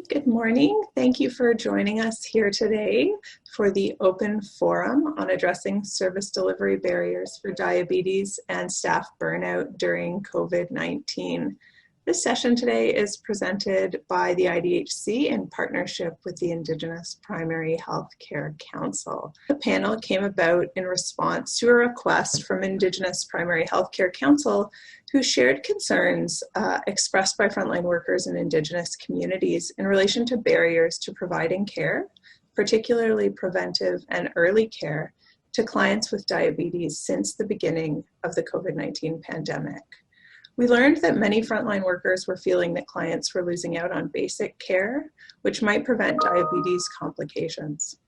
Good morning. Thank you for joining us here today for the open forum on addressing service delivery barriers for diabetes and staff burnout during COVID-19. This session today is presented by the IDHC in partnership with the Indigenous Primary Health Care Council. The panel came about in response to a request from Indigenous Primary Health Care Council, who shared concerns expressed by frontline workers in Indigenous communities in relation to barriers to providing care, particularly preventive and early care, to clients with diabetes since the beginning of the COVID-19 pandemic. We learned that many frontline workers were feeling that clients were losing out on basic care, which might prevent diabetes complications.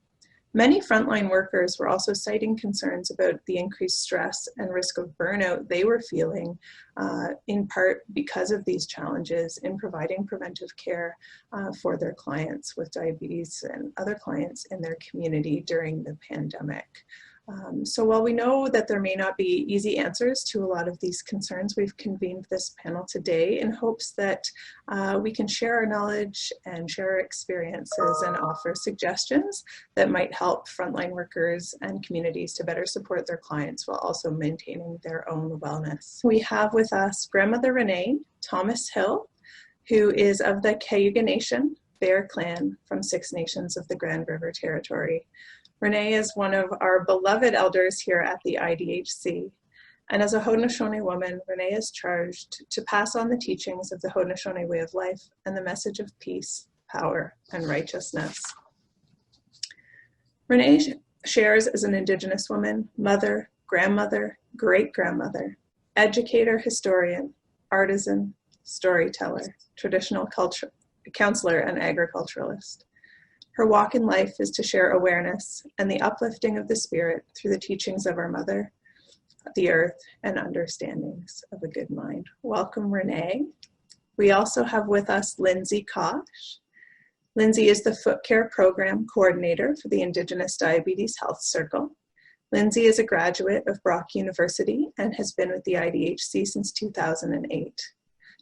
Many frontline workers were also citing concerns about the increased stress and risk of burnout they were feeling, in part because of these challenges in providing preventive care for their clients with diabetes and other clients in their community during the pandemic. So while we know that there may not be easy answers to a lot of these concerns, we've convened this panel today in hopes that we can share our knowledge and share our experiences and offer suggestions that might help frontline workers and communities to better support their clients while also maintaining their own wellness. We have with us Grandmother Renee Thomas Hill, who is of the Cayuga Nation Bear Clan from Six Nations of the Grand River Territory. Renee is one of our beloved elders here at the IDHC, and as a Haudenosaunee woman, Renee is charged to pass on the teachings of the Haudenosaunee way of life and the message of peace, power, and righteousness. Renee shares as an Indigenous woman, mother, grandmother, great-grandmother, educator, historian, artisan, storyteller, traditional culture, counselor, and agriculturalist. Her walk in life is to share awareness and the uplifting of the spirit through the teachings of our mother, the earth, and understandings of a good mind. Welcome, Renee. We also have with us Lindsey Koch. Lindsey is the Foot Care Program Coordinator for the Indigenous Diabetes Health Circle. Lindsey is a graduate of Brock University and has been with the IDHC since 2008,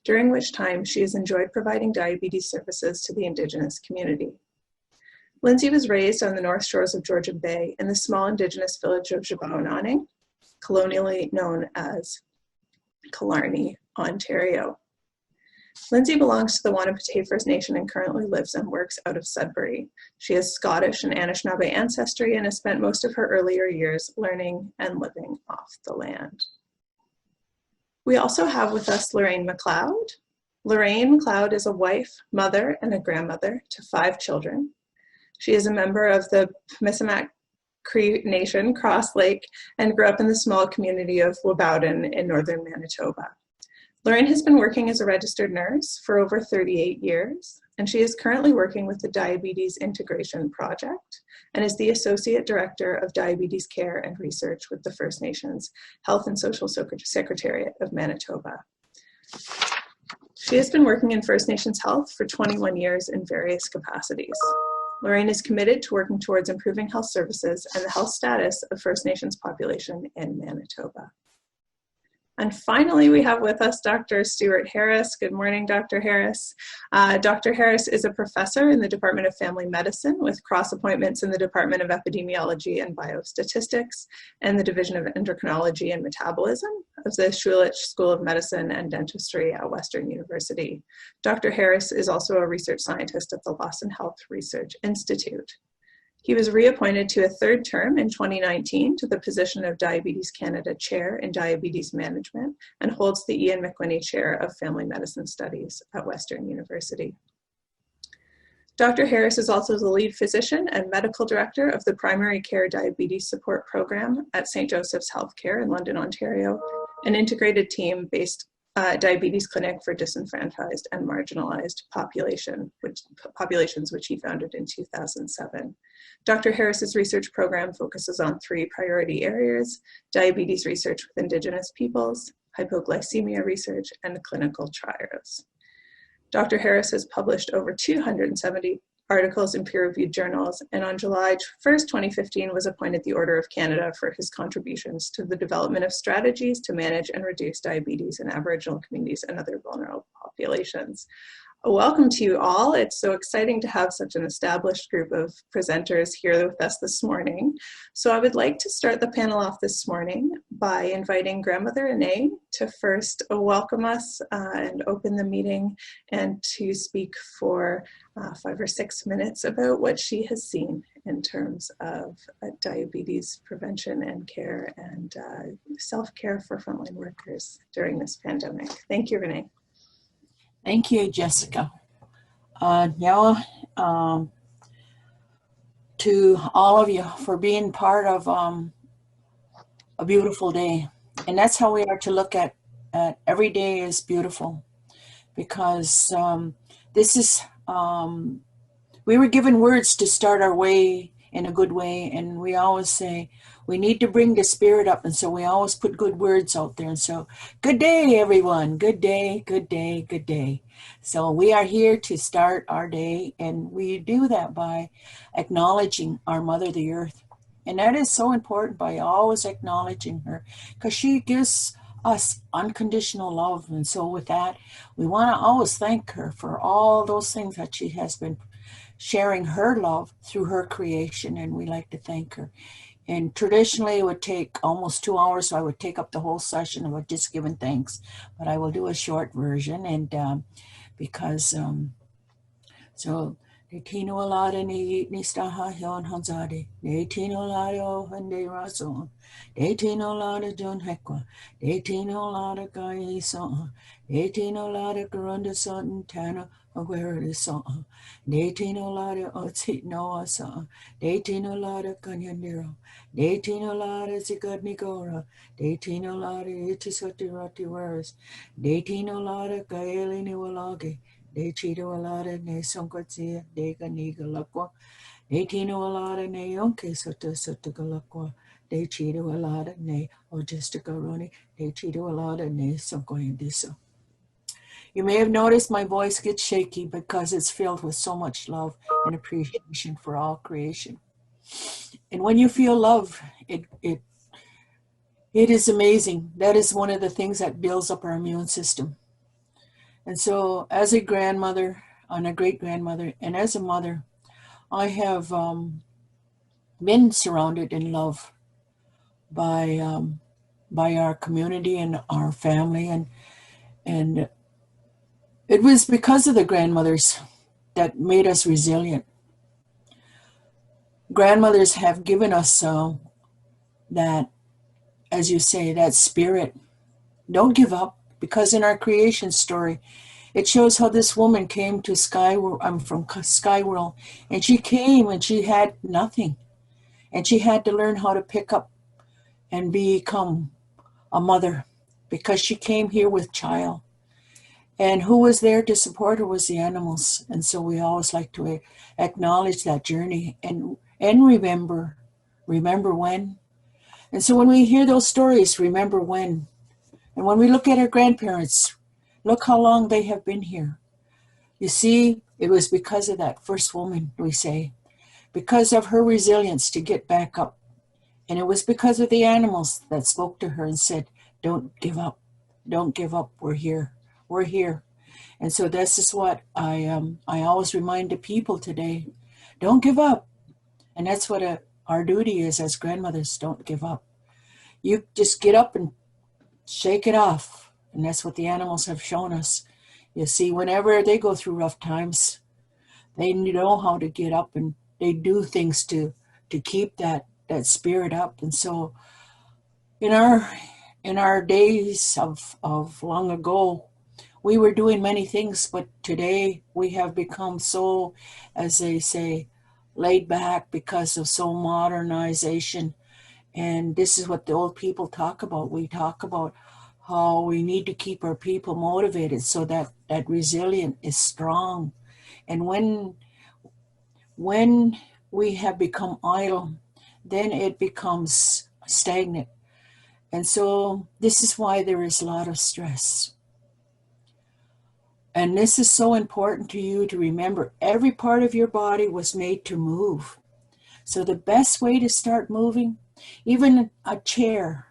during which time she has enjoyed providing diabetes services to the Indigenous community. Lindsey was raised on the north shores of Georgian Bay in the small Indigenous village of Jabonane, colonially known as Killarney, Ontario. Lindsey belongs to the Wahnapitae First Nation and currently lives and works out of Sudbury. She has Scottish and Anishinaabe ancestry and has spent most of her earlier years learning and living off the land. We also have with us Lorraine Mcleod. Lorraine Mcleod is a wife, mother, and a grandmother to 5 children. She is a member of the Missamak Cree Nation, Cross Lake, and grew up in the small community of Wabowden in northern Manitoba. Lorraine has been working as a registered nurse for over 38 years, and she is currently working with the Diabetes Integration Project and is the Associate Director of Diabetes Care and Research with the First Nations Health and Social Secretariat of Manitoba. She has been working in First Nations health for 21 years in various capacities. Lorraine is committed to working towards improving health services and the health status of First Nations population in Manitoba. And finally, we have with us Dr. Stewart Harris. Good morning, Dr. Harris. Dr. Harris is a professor in the Department of Family Medicine with cross appointments in the Department of Epidemiology and Biostatistics and the Division of Endocrinology and Metabolism of the Schulich School of Medicine and Dentistry at Western University. Dr. Harris is also a research scientist at the Lawson Health Research Institute. He was reappointed to a 3rd term in 2019 to the position of Diabetes Canada Chair in Diabetes Management and holds the Ian McWhinney Chair of Family Medicine Studies at Western University. Dr. Harris is also the lead physician and medical director of the Primary Care Diabetes Support Program at St. Joseph's Healthcare in London, Ontario, an integrated team-based diabetes clinic for disenfranchised and marginalized populations, which he founded in 2007. Dr. Harris's research program focuses on 3 priority areas: diabetes research with Indigenous peoples, hypoglycemia research, and clinical trials. Dr. Harris has published over 270 articles in peer-reviewed journals, and on July 1st, 2015, was appointed the Order of Canada for his contributions to the development of strategies to manage and reduce diabetes in Aboriginal communities and other vulnerable populations. Welcome to you all. It's so exciting to have such an established group of presenters here with us this morning. So I would like to start the panel off this morning by inviting Grandmother Ine to first welcome us and open the meeting and to speak for 5 or 6 minutes about what she has seen in terms of diabetes prevention and care and self-care for frontline workers during this pandemic. Thank you, Renee. Thank you, Jessica. To all of you for being part of a beautiful day. And that's how we are to look at every day is beautiful, because this is, we were given words to start our way in a good way. And we always say, we need to bring the spirit up. And so we always put good words out there. And so, good day, everyone. Good day, good day, good day. So we are here to start our day. And we do that by acknowledging our Mother, the Earth. And that is so important, by always acknowledging her, because she gives us unconditional love. And so with that, we want to always thank her for all those things that she has been sharing her love through her creation. And we like to thank her. And traditionally, it would take almost 2 hours, so I would take up the whole session of just giving thanks. But I will do a short version, and because so de tino alada ni staha hion hanzade, de tino lada and de rason, de tino lada John Hekwa, de tino lada gai son, de tino lada garunda son tana. Where is song? De tino lada otsi noa song. De tino lada kanyandiro. De tino lada zigadnigora. De tino lada itisoti words. De tino lada gaeli niwalagi. De chito alada ne sonkotsia. De ganiga lakwa. De tino alada ne yonke sota galakwa. De chito alada ne ojistakaroni. De chito alada ne sonkoyindiso. You may have noticed my voice gets shaky because it's filled with so much love and appreciation for all creation. And when you feel love, it is amazing. That is one of the things that builds up our immune system. And so as a grandmother and a great-grandmother and as a mother, I have been surrounded in love by our community and our family, and it was because of the grandmothers that made us resilient. Grandmothers have given us that, as you say, that spirit. Don't give up, because in our creation story, it shows how this woman came to from Skyworld, and she came and she had nothing. And she had to learn how to pick up and become a mother, because she came here with child. And who was there to support her was the animals. And so we always like to acknowledge that journey and remember when. And so when we hear those stories, remember when. And when we look at our grandparents, look how long they have been here. You see, it was because of that first woman, we say, because of her resilience to get back up. And it was because of the animals that spoke to her and said, don't give up. Don't give up. We're here. We're here. And so this is what I always remind the people today. Don't give up. And that's what our duty is as grandmothers. Don't give up. You just get up and shake it off. And that's what the animals have shown us. You see, whenever they go through rough times, they know how to get up, and they do things to keep that spirit up. And so in our days of long ago, we were doing many things, but today we have become so, as they say, laid back because of so modernization. And this is what the old people talk about. We talk about how we need to keep our people motivated so that resilient is strong. And when we have become idle, then it becomes stagnant. And so this is why there is a lot of stress. And this is so important to you to remember. Every part of your body was made to move. So the best way to start moving, even a chair,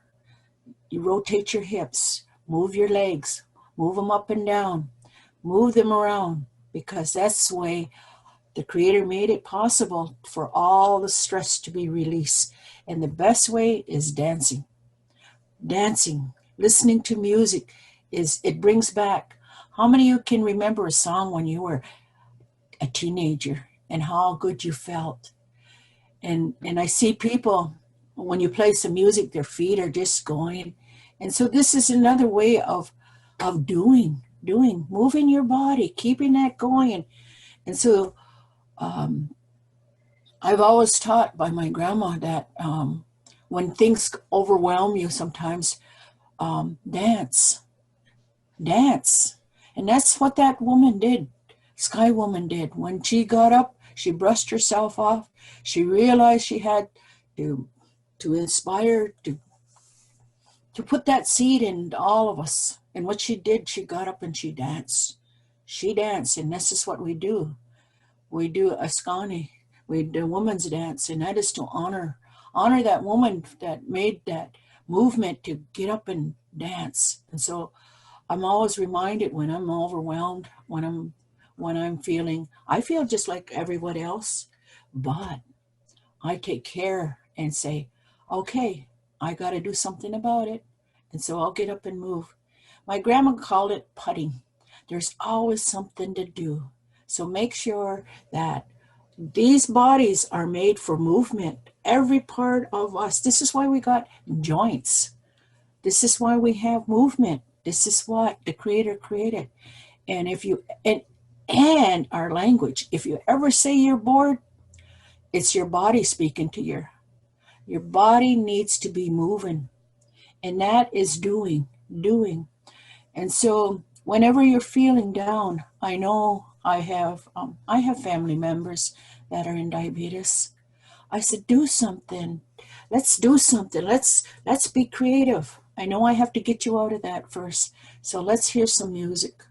you rotate your hips, move your legs, move them up and down, move them around. because that's the way the Creator made it possible for all the stress to be released. And the best way is dancing. Dancing, listening to music, it brings back. How many of you can remember a song when you were a teenager and how good you felt? And I see people, when you play some music, their feet are just going. And so this is another way of doing, moving your body, keeping that going. And so I've always taught by my grandma that when things overwhelm you sometimes, dance. And that's what that woman did, Sky Woman did. When she got up, she brushed herself off. She realized she had to inspire, to put that seed in all of us. And what she did, she got up and she danced. She danced, and this is what we do. We do Askani. We do woman's dance, and that is to honor that woman that made that movement to get up and dance. And so I'm always reminded when I'm overwhelmed, when I'm feeling, I feel just like everyone else, but I take care and say, okay, I got to do something about it. And so I'll get up and move. My grandma called it putting. There's always something to do. So make sure that these bodies are made for movement. Every part of us. This is why we got joints. This is why we have movement. This is what the Creator created. And if you, and our language, if you ever say you're bored, it's your body speaking to your body needs to be moving. And that is doing. And so whenever you're feeling down, I know I have family members that are in diabetes. I said, do something. Let's do something. Let's be creative. I know I have to get you out of that first. So let's hear some music.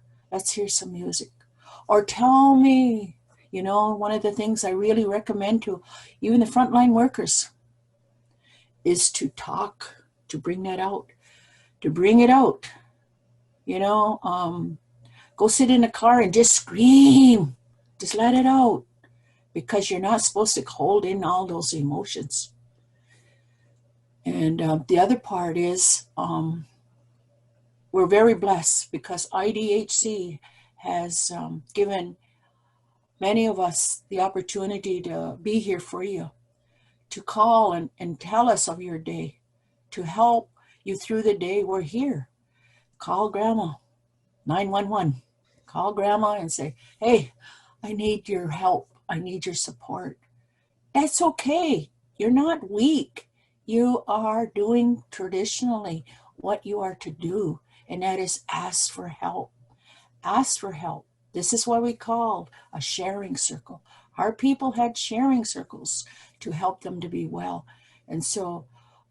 Or tell me, one of the things I really recommend to even the frontline workers is to talk, to bring that out, go sit in a car and just scream, just let it out, because you're not supposed to hold in all those emotions. And the other part is we're very blessed because IDHC has given many of us the opportunity to be here for you, to call and tell us of your day, to help you through the day. We're here. Call Grandma, 911. Call Grandma and say, hey, I need your help. I need your support. That's okay. You're not weak. You are doing traditionally what you are to do, and that is ask for help. Ask for help. This is what we call a sharing circle. Our people had sharing circles to help them to be well. And so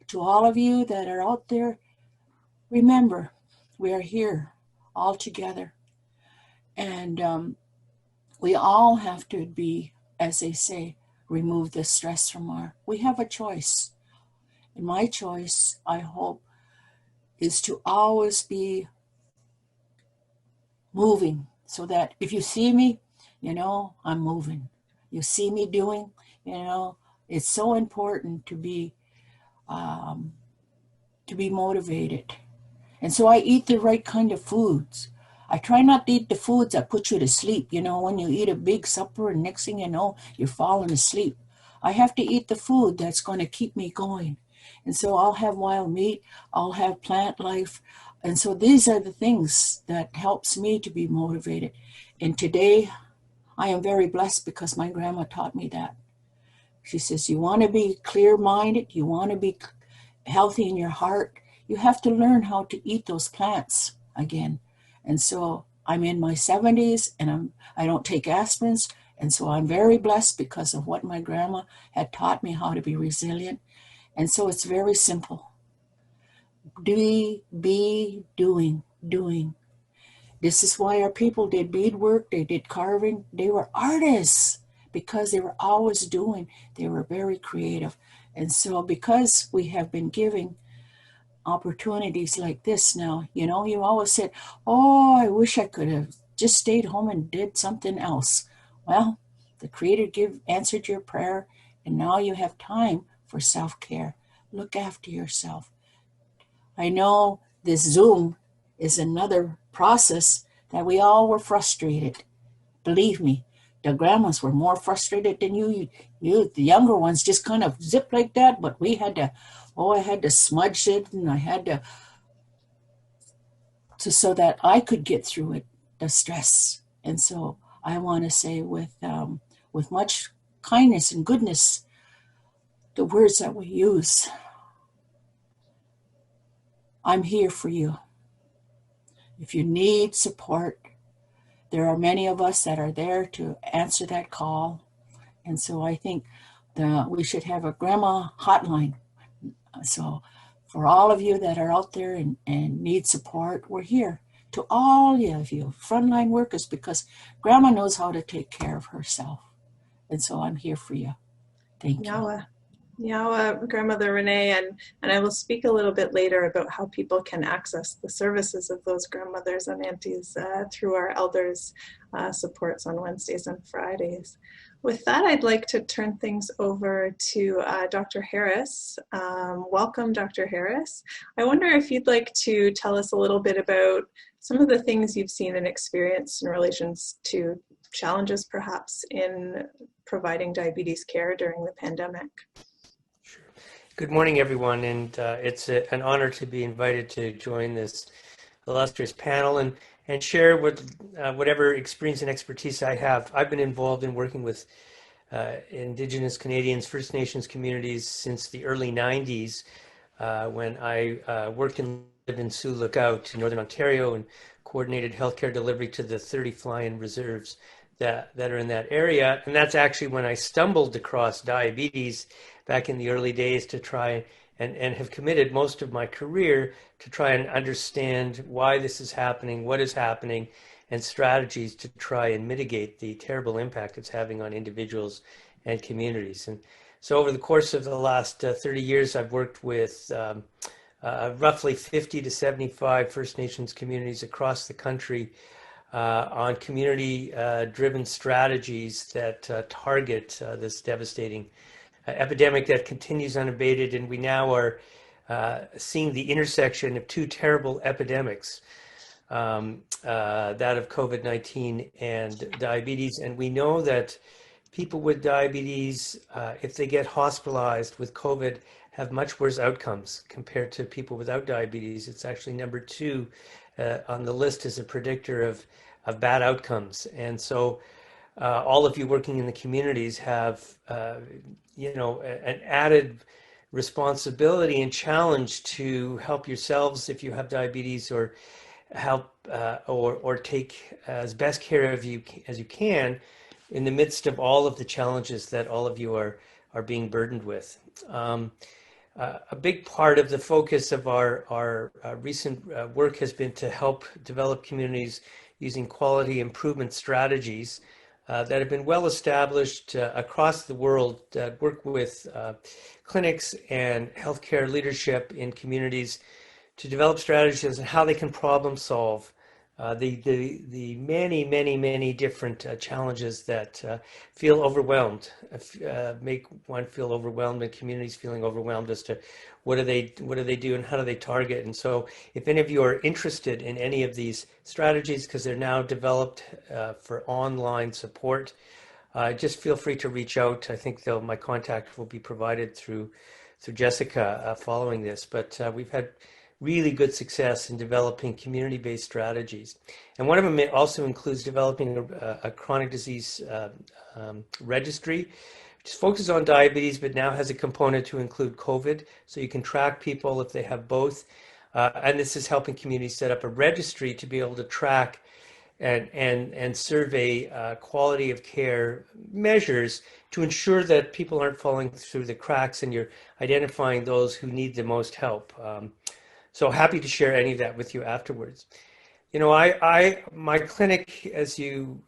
to all of you that are out there, remember, we are here all together. And we all have to be, as they say, remove the stress from we have a choice. And my choice, I hope, is to always be moving, so that if you see me, I'm moving. You see me doing, it's so important to be motivated. And so I eat the right kind of foods. I try not to eat the foods that put you to sleep. When you eat a big supper and next thing you know, you're falling asleep. I have to eat the food that's going to keep me going. And so I'll have wild meat, I'll have plant life. And so these are the things that helps me to be motivated. And today I am very blessed because my grandma taught me that. She says, you want to be clear-minded, you want to be healthy in your heart, you have to learn how to eat those plants again. And so I'm in my 70s and I don't take aspirins. And so I'm very blessed because of what my grandma had taught me, how to be resilient. And so it's very simple. Be doing. This is why our people did beadwork, they did carving. They were artists because they were always doing. They were very creative. And so because we have been giving opportunities like this now, you always said, oh, I wish I could have just stayed home and did something else. Well, the Creator answered your prayer, and now you have time for self-care. Look after yourself. I know this Zoom is another process that we all were frustrated. Believe me, the grandmas were more frustrated than you. The younger ones just kind of zip like that, but we had to, I had to smudge it, and I had to so that I could get through it, the stress. And so I want to say with much kindness and goodness, the words that we use, I'm here for you. If you need support, there are many of us that are there to answer that call. And so I think we should have a grandma hotline. So for all of you that are out there and need support, we're here. To all of you frontline workers, because grandma knows how to take care of herself. And so I'm here for you. Thank you. Nyawa, Grandmother Renee, and I will speak a little bit later about how people can access the services of those grandmothers and aunties through our elders supports on Wednesdays and Fridays. With that, I'd like to turn things over to Dr. Harris. Welcome, Dr. Harris. I wonder if you'd like to tell us a little bit about some of the things you've seen and experienced in relation to challenges perhaps in providing diabetes care during the pandemic. Sure. Good morning, everyone, and it's an honor to be invited to join this illustrious panel and share whatever experience and expertise I have. I've been involved in working with Indigenous Canadians, First Nations communities since the early 90s when I worked and lived in Sioux Lookout in Northern Ontario and coordinated healthcare delivery to the 30 fly-in reserves that are in that area. And that's actually when I stumbled across diabetes back in the early days to try and have committed most of my career to try and understand why this is happening, what is happening, and strategies to try and mitigate the terrible impact it's having on individuals and communities. And so over the course of the last 30 years, I've worked with roughly 50 to 75 First Nations communities across the country on community-driven strategies that target this devastating epidemic that continues unabated, and we now are seeing the intersection of two terrible epidemics, that of COVID-19 and diabetes. And we know that people with diabetes, if they get hospitalized with COVID, have much worse outcomes compared to people without diabetes. It's actually number 2 on the list as a predictor of bad outcomes. And so all of you working in the communities have, an added responsibility and challenge to help yourselves if you have diabetes, or help or take as best care of you as you can in the midst of all of the challenges that all of you are being burdened with. A big part of the focus of our recent work has been to help develop communities using quality improvement strategies that have been well established across the world, that work with clinics and healthcare leadership in communities to develop strategies on how they can problem solve the many different challenges that feel overwhelmed, make one feel overwhelmed, and communities feeling overwhelmed as to what do they do and how do they target. And so if any of you are interested in any of these strategies, because they're now developed for online support, just feel free to reach out. I think my contact will be provided through Jessica following this, but we've had really good success in developing community-based strategies. And one of them also includes developing a chronic disease registry, which focuses on diabetes, but now has a component to include COVID, so you can track people if they have both. And this is helping communities set up a registry to be able to track and survey quality of care measures to ensure that people aren't falling through the cracks and you're identifying those who need the most help. So happy to share any of that with you afterwards. You know, my clinic, as you,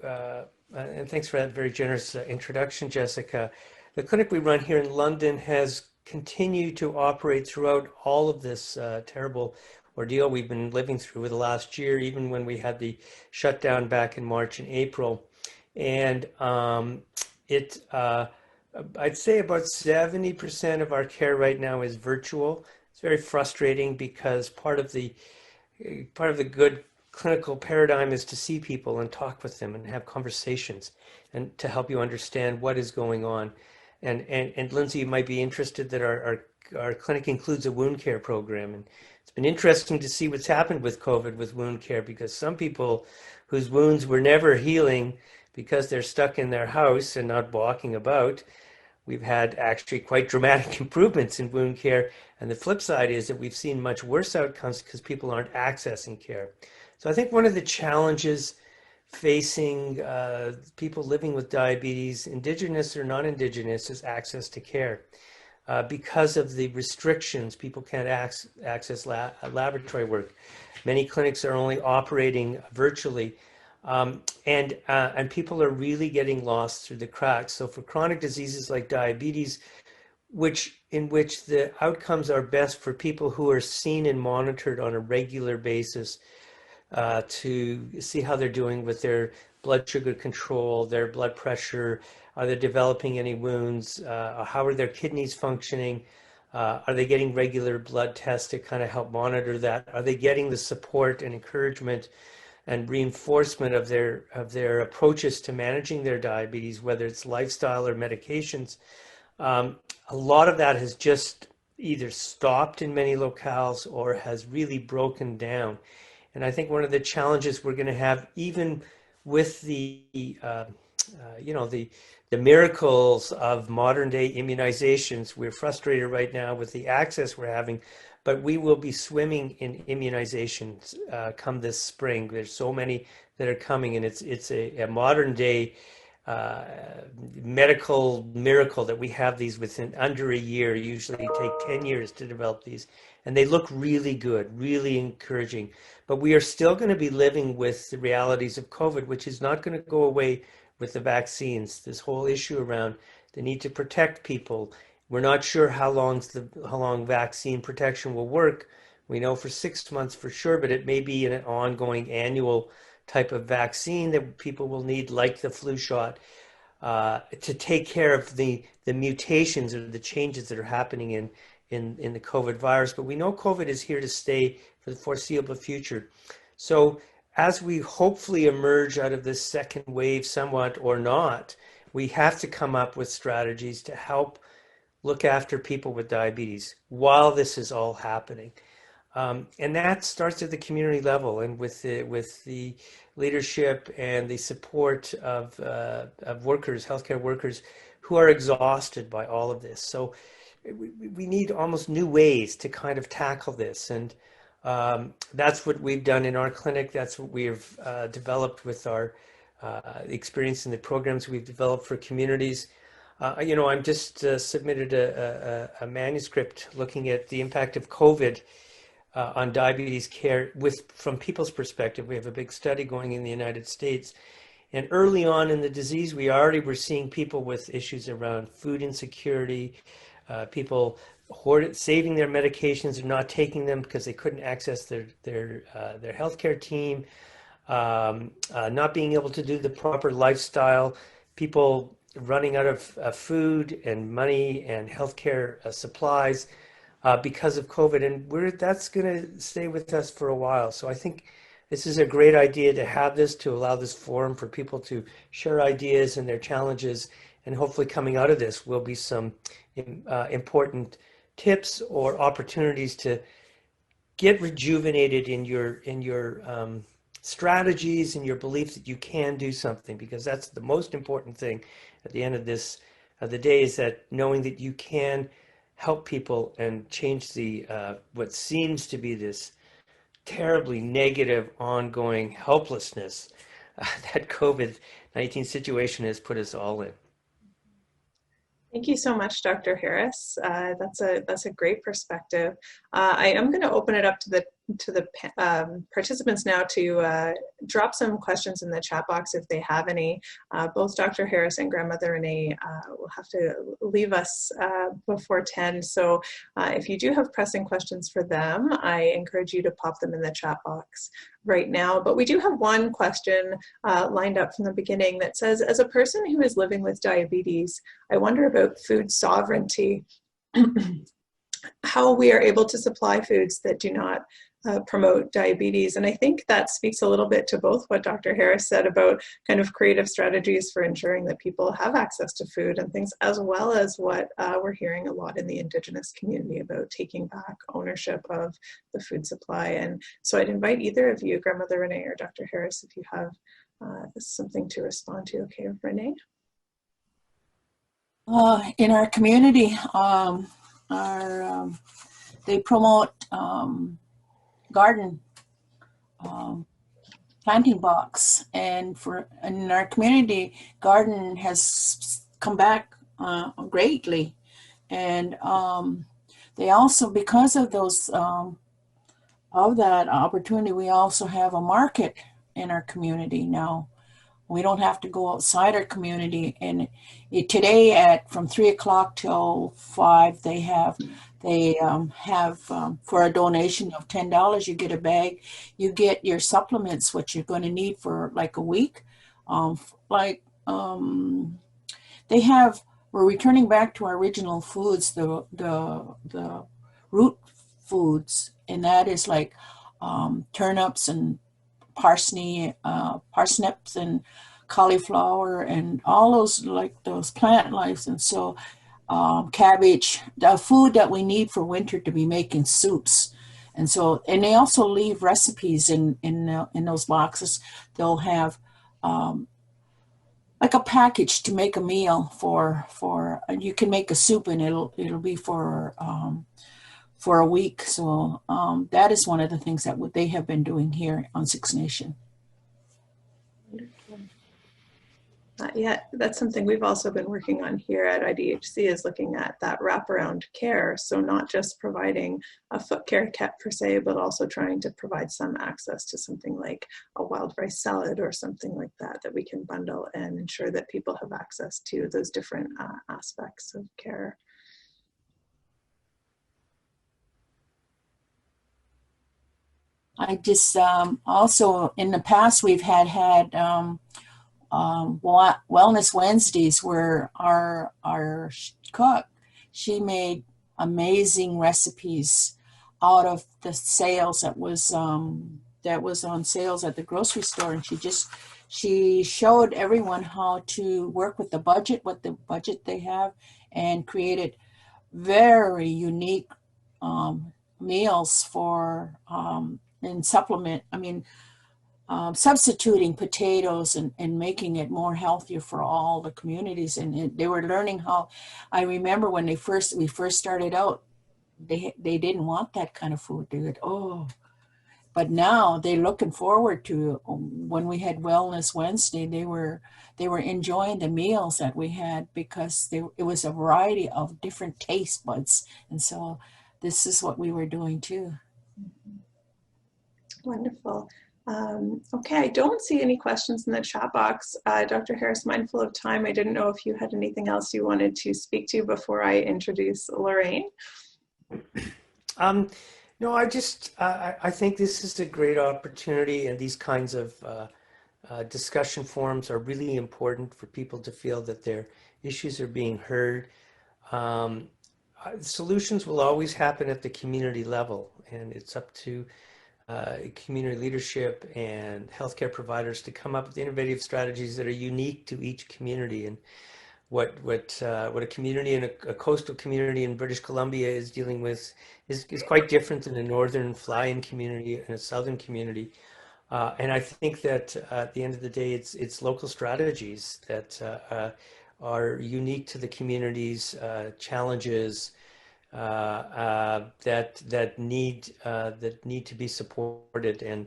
and thanks for that very generous introduction, Jessica. The clinic we run here in London has continued to operate throughout all of this terrible ordeal we've been living through with the last year, even when we had the shutdown back in March and April. And I'd say about 70% of our care right now is virtual. It's very frustrating because part of the good clinical paradigm is to see people and talk with them and have conversations and to help you understand what is going on. And Lindsey, you might be interested that our clinic includes a wound care program. And it's been interesting to see what's happened with COVID with wound care, because some people whose wounds were never healing because they're stuck in their house and not walking about, we've had actually quite dramatic improvements in wound care. And the flip side is that we've seen much worse outcomes because people aren't accessing care. So I think one of the challenges facing people living with diabetes, Indigenous or non-Indigenous, is access to care. Because of the restrictions, people can't access laboratory work. Many clinics are only operating virtually. And people are really getting lost through the cracks. So for chronic diseases like diabetes, in which the outcomes are best for people who are seen and monitored on a regular basis, to see how they're doing with their blood sugar control, their blood pressure, are they developing any wounds, how are their kidneys functioning, are they getting regular blood tests to kind of help monitor that, are they getting the support and encouragement and reinforcement of their approaches to managing their diabetes, whether it's lifestyle or medications. A lot of that has just either stopped in many locales or has really broken down. And I think one of the challenges we're going to have, even with the miracles of modern day immunizations, we're frustrated right now with the access we're having, but we will be swimming in immunizations come this spring. There's so many that are coming, and it's a modern day medical miracle that we have these within under a year. Usually take 10 years to develop these, and they look really good, really encouraging. But we are still going to be living with the realities of COVID, which is not going to go away with the vaccines. This whole issue around the need to protect people. We're not sure how long vaccine protection will work. We know for 6 months for sure, but it may be an ongoing annual type of vaccine that people will need, like the flu shot, to take care of the mutations or the changes that are happening in the COVID virus. But we know COVID is here to stay for the foreseeable future. So as we hopefully emerge out of this second wave somewhat or not, we have to come up with strategies to help look after people with diabetes while this is all happening. And that starts at the community level and with the leadership and the support of workers, healthcare workers, who are exhausted by all of this. So we need almost new ways to kind of tackle this. And that's what we've done in our clinic. That's what we've developed with our experience in the programs we've developed for communities. I'm just submitted a manuscript looking at the impact of COVID on diabetes care from people's perspective. We have a big study going in the United States. And early on in the disease, we already were seeing people with issues around food insecurity, people saving their medications and not taking them because they couldn't access their healthcare team, not being able to do the proper lifestyle, people running out of food and money and healthcare supplies because of COVID. And that's going to stay with us for a while. So I think this is a great idea to have this, to allow this forum for people to share ideas and their challenges. And hopefully coming out of this will be some important tips or opportunities to get rejuvenated in your strategies and your belief that you can do something, because that's the most important thing at the end of the day, is that knowing that you can help people and change the what seems to be this terribly negative ongoing helplessness that COVID-19 situation has put us all in. Thank you so much, Dr. Harris. That's a great perspective. I am going to open it up to to the participants now to drop some questions in the chat box if they have any. Both Dr. Harris and Grandmother Renee will have to leave us before 10. So if you do have pressing questions for them, I encourage you to pop them in the chat box right now. But we do have one question lined up from the beginning that says, as a person who is living with diabetes, I wonder about food sovereignty. How we are able to supply foods that do not promote diabetes. And I think that speaks a little bit to both what Dr. Harris said about kind of creative strategies for ensuring that people have access to food and things, as well as what we're hearing a lot in the Indigenous community about taking back ownership of the food supply. And so I'd invite either of you, Grandmother Renee or Dr. Harris, if you have something to respond to. Okay, Renee? In our community, they promote garden planting box, and in our community, garden has come back greatly, and they also, because of those of that opportunity, we also have a market in our community now. We don't have to go outside our community. And today from 3 o'clock till 5, they have for a donation of $10, you get a bag. You get your supplements, what you're going to need for like a week. We're returning back to our original foods, the root foods, and that is like turnips and parsnips and cauliflower and all those plant lives. And so cabbage, the food that we need for winter to be making soups. And so, and they also leave recipes in those boxes. They'll have like a package to make a meal and you can make a soup, and it'll be for a week. So that is one of the things that they have been doing here on Six Nation. Yeah, that's something we've also been working on here at IDHC, is looking at that wraparound care. So not just providing a foot care kit per se, but also trying to provide some access to something like a wild rice salad or something like that we can bundle and ensure that people have access to those different aspects of care. I just also in the past we've had Wellness Wednesdays, where our cook, she made amazing recipes out of the sales that was on sales at the grocery store, and she showed everyone how to work with the budget, what the budget they have, and created very unique meals for and supplement. Substituting potatoes and making it more healthier for all the communities. And they were learning how. I remember when we first started out, they didn't want that kind of food. They would, but now they're looking forward to when we had Wellness Wednesday. They were enjoying the meals that we had because it was a variety of different taste buds. And so this is what we were doing too. Wonderful. Okay, I don't see any questions in the chat box. Dr. Harris, mindful of time, I didn't know if you had anything else you wanted to speak to before I introduce Lorraine. No, I think this is a great opportunity, and these kinds of discussion forums are really important for people to feel that their issues are being heard. Solutions will always happen at the community level, and it's up to community leadership and healthcare providers to come up with innovative strategies that are unique to each community. And what a community in a coastal community in British Columbia is dealing with is quite different than a northern fly-in community and a southern community. And I think that at the end of the day, it's local strategies that are unique to the community's challenges, that need to be supported, and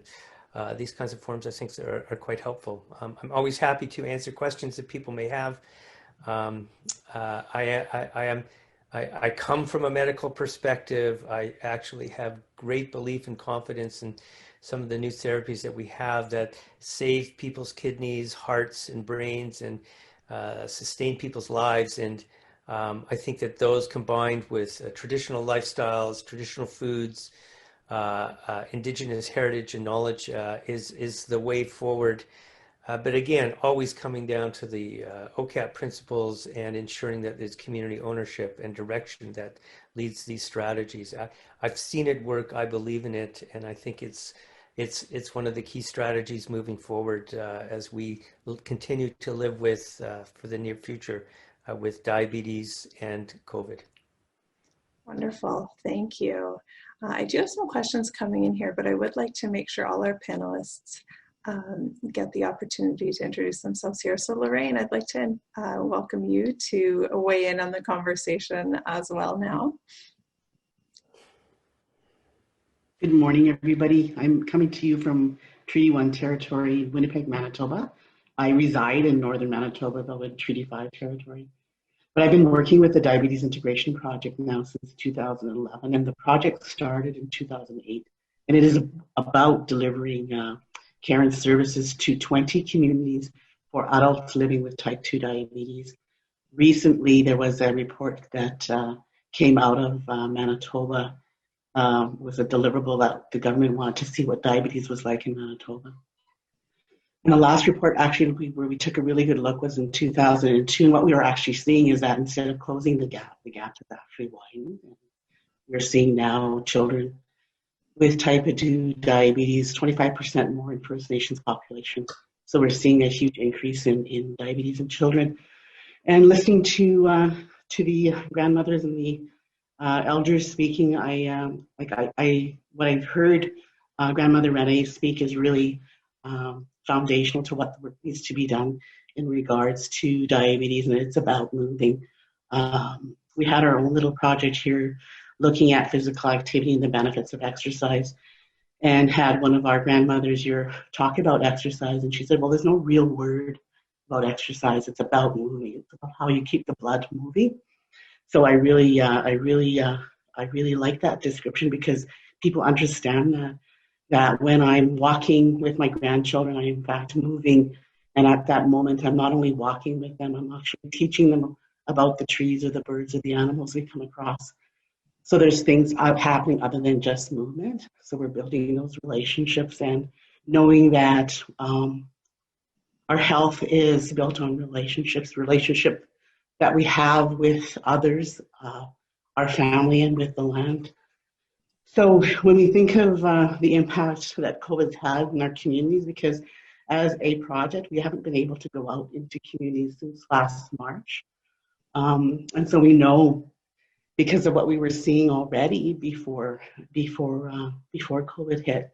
these kinds of forums I think are quite helpful. I'm always happy to answer questions that people may have. I come from a medical perspective. I actually have great belief and confidence in some of the new therapies that we have that save people's kidneys, hearts, and brains, and sustain people's lives. And I think that those combined with traditional lifestyles, traditional foods, indigenous heritage and knowledge is the way forward. But again, always coming down to the OCAP principles and ensuring that there's community ownership and direction that leads these strategies. I've seen it work. I believe in it, and I think it's one of the key strategies moving forward as we continue to live with for the near future with diabetes and COVID. Wonderful, thank you. I do have some questions coming in here, but I would like to make sure all our panelists get the opportunity to introduce themselves here. So Lorraine, I'd like to welcome you to weigh in on the conversation as well now. Good morning, everybody. I'm coming to you from Treaty 1 territory, Winnipeg, Manitoba. I reside in northern Manitoba, though in Treaty 5 territory. But I've been working with the Diabetes Integration Project now since 2011, and the project started in 2008. And it is about delivering care and services to 20 communities for adults living with type 2 diabetes. Recently, there was a report that came out of Manitoba, was a deliverable that the government wanted to see what diabetes was like in Manitoba. And the last report actually where we took a really good look was in 2002. And what we were actually seeing is that instead of closing the gap is actually widening. We're seeing now children with type 2 diabetes, 25% more in First Nations population. So we're seeing a huge increase in diabetes in children. And listening to the grandmothers and the elders speaking, what I've heard Grandmother Renee speak is really foundational to what work needs to be done in regards to diabetes, and it's about moving. We had our own little project here looking at physical activity and the benefits of exercise, and had one of our grandmothers here talk about exercise, and she said, well, there's no real word about exercise, it's about moving, it's about how you keep the blood moving. So I really like that description, because people understand that when I'm walking with my grandchildren, I'm in fact moving, and at that moment I'm not only walking with them, I'm actually teaching them about the trees or the birds or the animals we come across. So there's things happening other than just movement. So we're building those relationships and knowing that our health is built on relationship that we have with others, our family, and with the land. So when we think of the impact that COVID's had in our communities, because as a project, we haven't been able to go out into communities since last March. And so we know, because of what we were seeing already before COVID hit,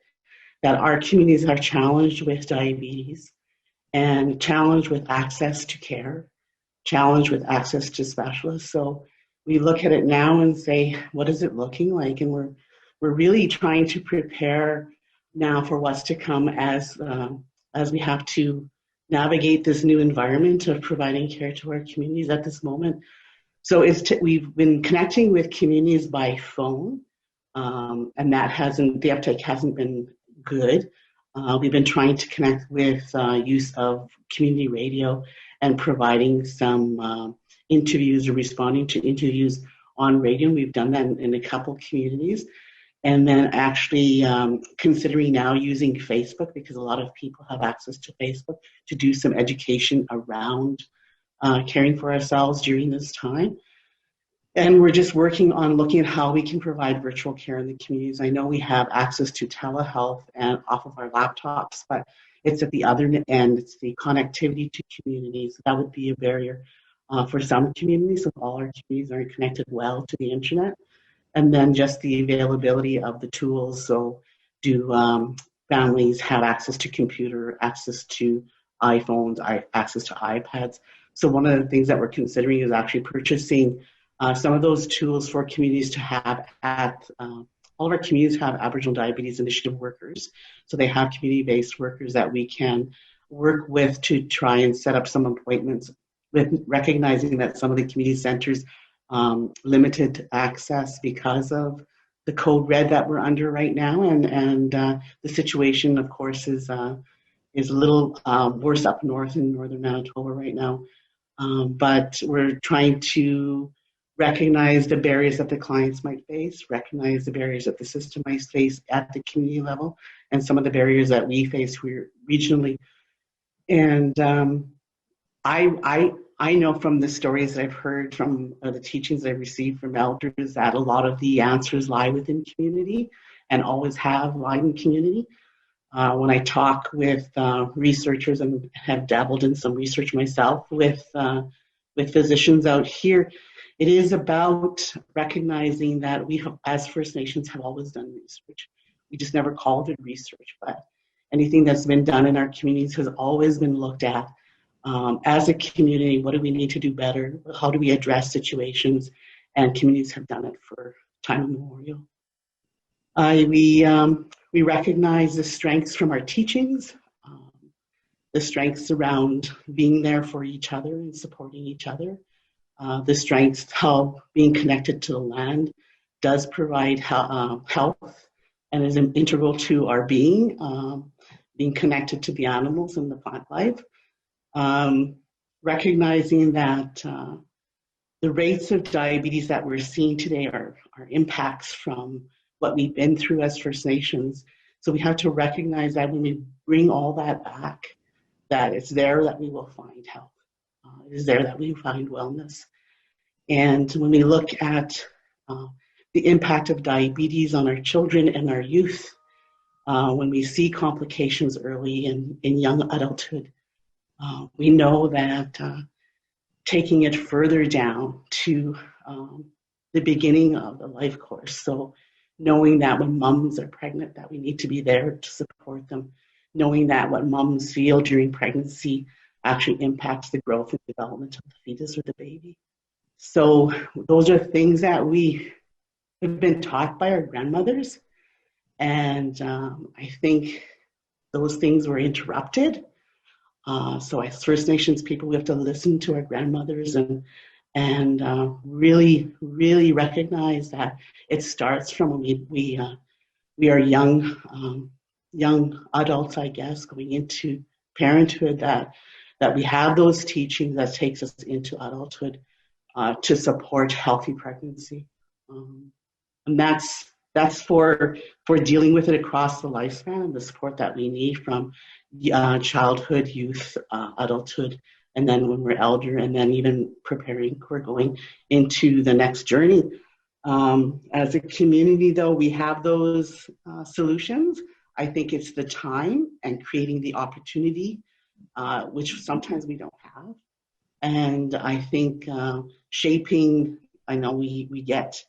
that our communities are challenged with diabetes and challenged with access to care, challenged with access to specialists. So we look at it now and say, what is it looking like? And we're really trying to prepare now for what's to come as we have to navigate this new environment of providing care to our communities at this moment. So we've been connecting with communities by phone, and the uptake hasn't been good. We've been trying to connect with use of community radio and providing some interviews or responding to interviews on radio. We've done that in a couple communities. And then actually considering now using Facebook, because a lot of people have access to Facebook, to do some education around caring for ourselves during this time. And we're just working on looking at how we can provide virtual care in the communities. I know we have access to telehealth and off of our laptops, but it's at the other end, it's the connectivity to communities. That would be a barrier for some communities, if all our communities aren't connected well to the internet. And then just the availability of the tools. So do families have access to computer, access to iPhones, access to iPads? So one of the things that we're considering is actually purchasing some of those tools for communities to have all of our communities have Aboriginal Diabetes Initiative workers. So they have community-based workers that we can work with to try and set up some appointments, with recognizing that some of the community centers limited access because of the code red that we're under right now, and the situation, of course, is a little worse up north in northern Manitoba right now. But we're trying to recognize the barriers that the clients might face, recognize the barriers that the system might face at the community level, and some of the barriers that we face here regionally. And I know from the stories that I've heard, from the teachings I've received from elders, that a lot of the answers lie within community and always have lied in community. When I talk with researchers, and have dabbled in some research myself with physicians out here, it is about recognizing that we have, as First Nations, have always done research. We just never called it research, but anything that's been done in our communities has always been looked at as a community. What do we need to do better? How do we address situations? And communities have done it for time immemorial. We recognize the strengths from our teachings, the strengths around being there for each other and supporting each other, the strengths how being connected to the land does provide health and is integral to our being connected to the animals and the plant life. Recognizing that the rates of diabetes that we're seeing today are impacts from what we've been through as First Nations. So we have to recognize that when we bring all that back, that it's there that we will find health. It is there that we find wellness. And when we look at the impact of diabetes on our children and our youth, when we see complications early in young adulthood, we know that taking it further down to the beginning of the life course. So knowing that when moms are pregnant, that we need to be there to support them. Knowing that what moms feel during pregnancy actually impacts the growth and development of the fetus or the baby. So those are things that we have been taught by our grandmothers. And I think those things were interrupted. So as First Nations people, we have to listen to our grandmothers and really, really recognize that it starts from when we are young adults, I guess, going into parenthood, that we have those teachings that takes us into adulthood to support healthy pregnancy. And that's for dealing with it across the lifespan, and the support that we need from childhood, youth, adulthood, and then when we're elder, and then even preparing for going into the next journey. As a community, though, we have those solutions. I think it's the time and creating the opportunity, which sometimes we don't have. And I think shaping, I know we get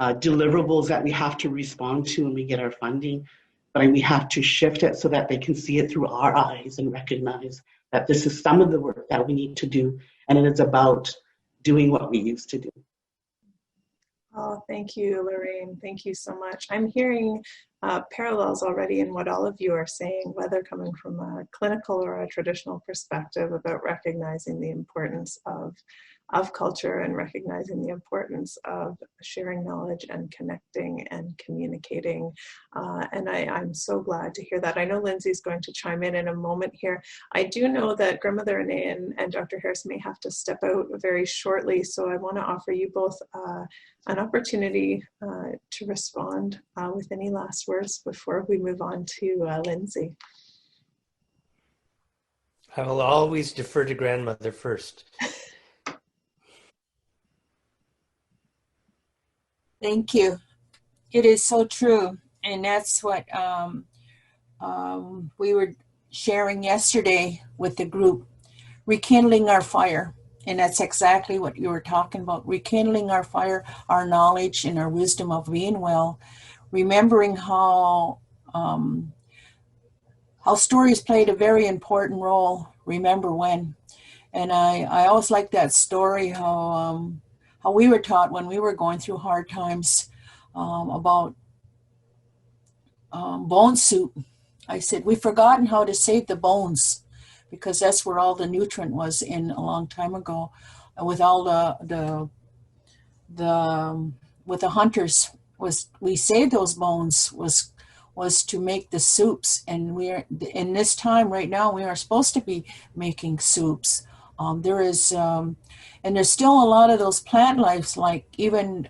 deliverables that we have to respond to when we get our funding, but we have to shift it so that they can see it through our eyes and recognize that this is some of the work that we need to do, and it is about doing what we used to do. Oh, thank you, Lorraine. Thank you so much. I'm hearing parallels already in what all of you are saying, whether coming from a clinical or a traditional perspective, about recognizing the importance of culture and recognizing the importance of sharing knowledge and connecting and communicating. And I'm so glad to hear that. I know Lindsey's going to chime in a moment here. I do know that Grandmother Renee and Dr. Harris may have to step out very shortly, so I want to offer you both an opportunity to respond with any last words before we move on to Lindsey. I will always defer to grandmother first. Thank you. It is so true. And that's what we were sharing yesterday with the group, rekindling our fire. And that's exactly what you were talking about, rekindling our fire, our knowledge and our wisdom of being well, remembering how stories played a very important role, remember when. And I always like that story, how we were taught when we were going through hard times about bone soup. I said, we've forgotten how to save the bones, because that's where all the nutrient was in a long time ago, with all with the hunters we saved those bones was to make the soups, and we're in this time right now we are supposed to be making soups. There is and there's still a lot of those plant lives, like even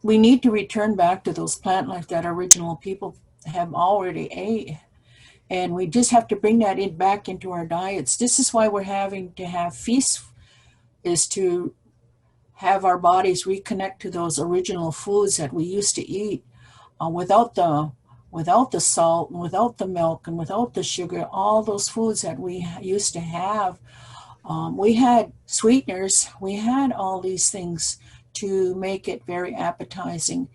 we need to return back to those plant life that original people have already ate. And we just have to bring that back into our diets. This is why we're having to have feasts, is to have our bodies reconnect to those original foods that we used to eat, without the salt and without the milk and without the sugar, all those foods that we used to have. We had sweeteners, we had all these things to make it very appetizing.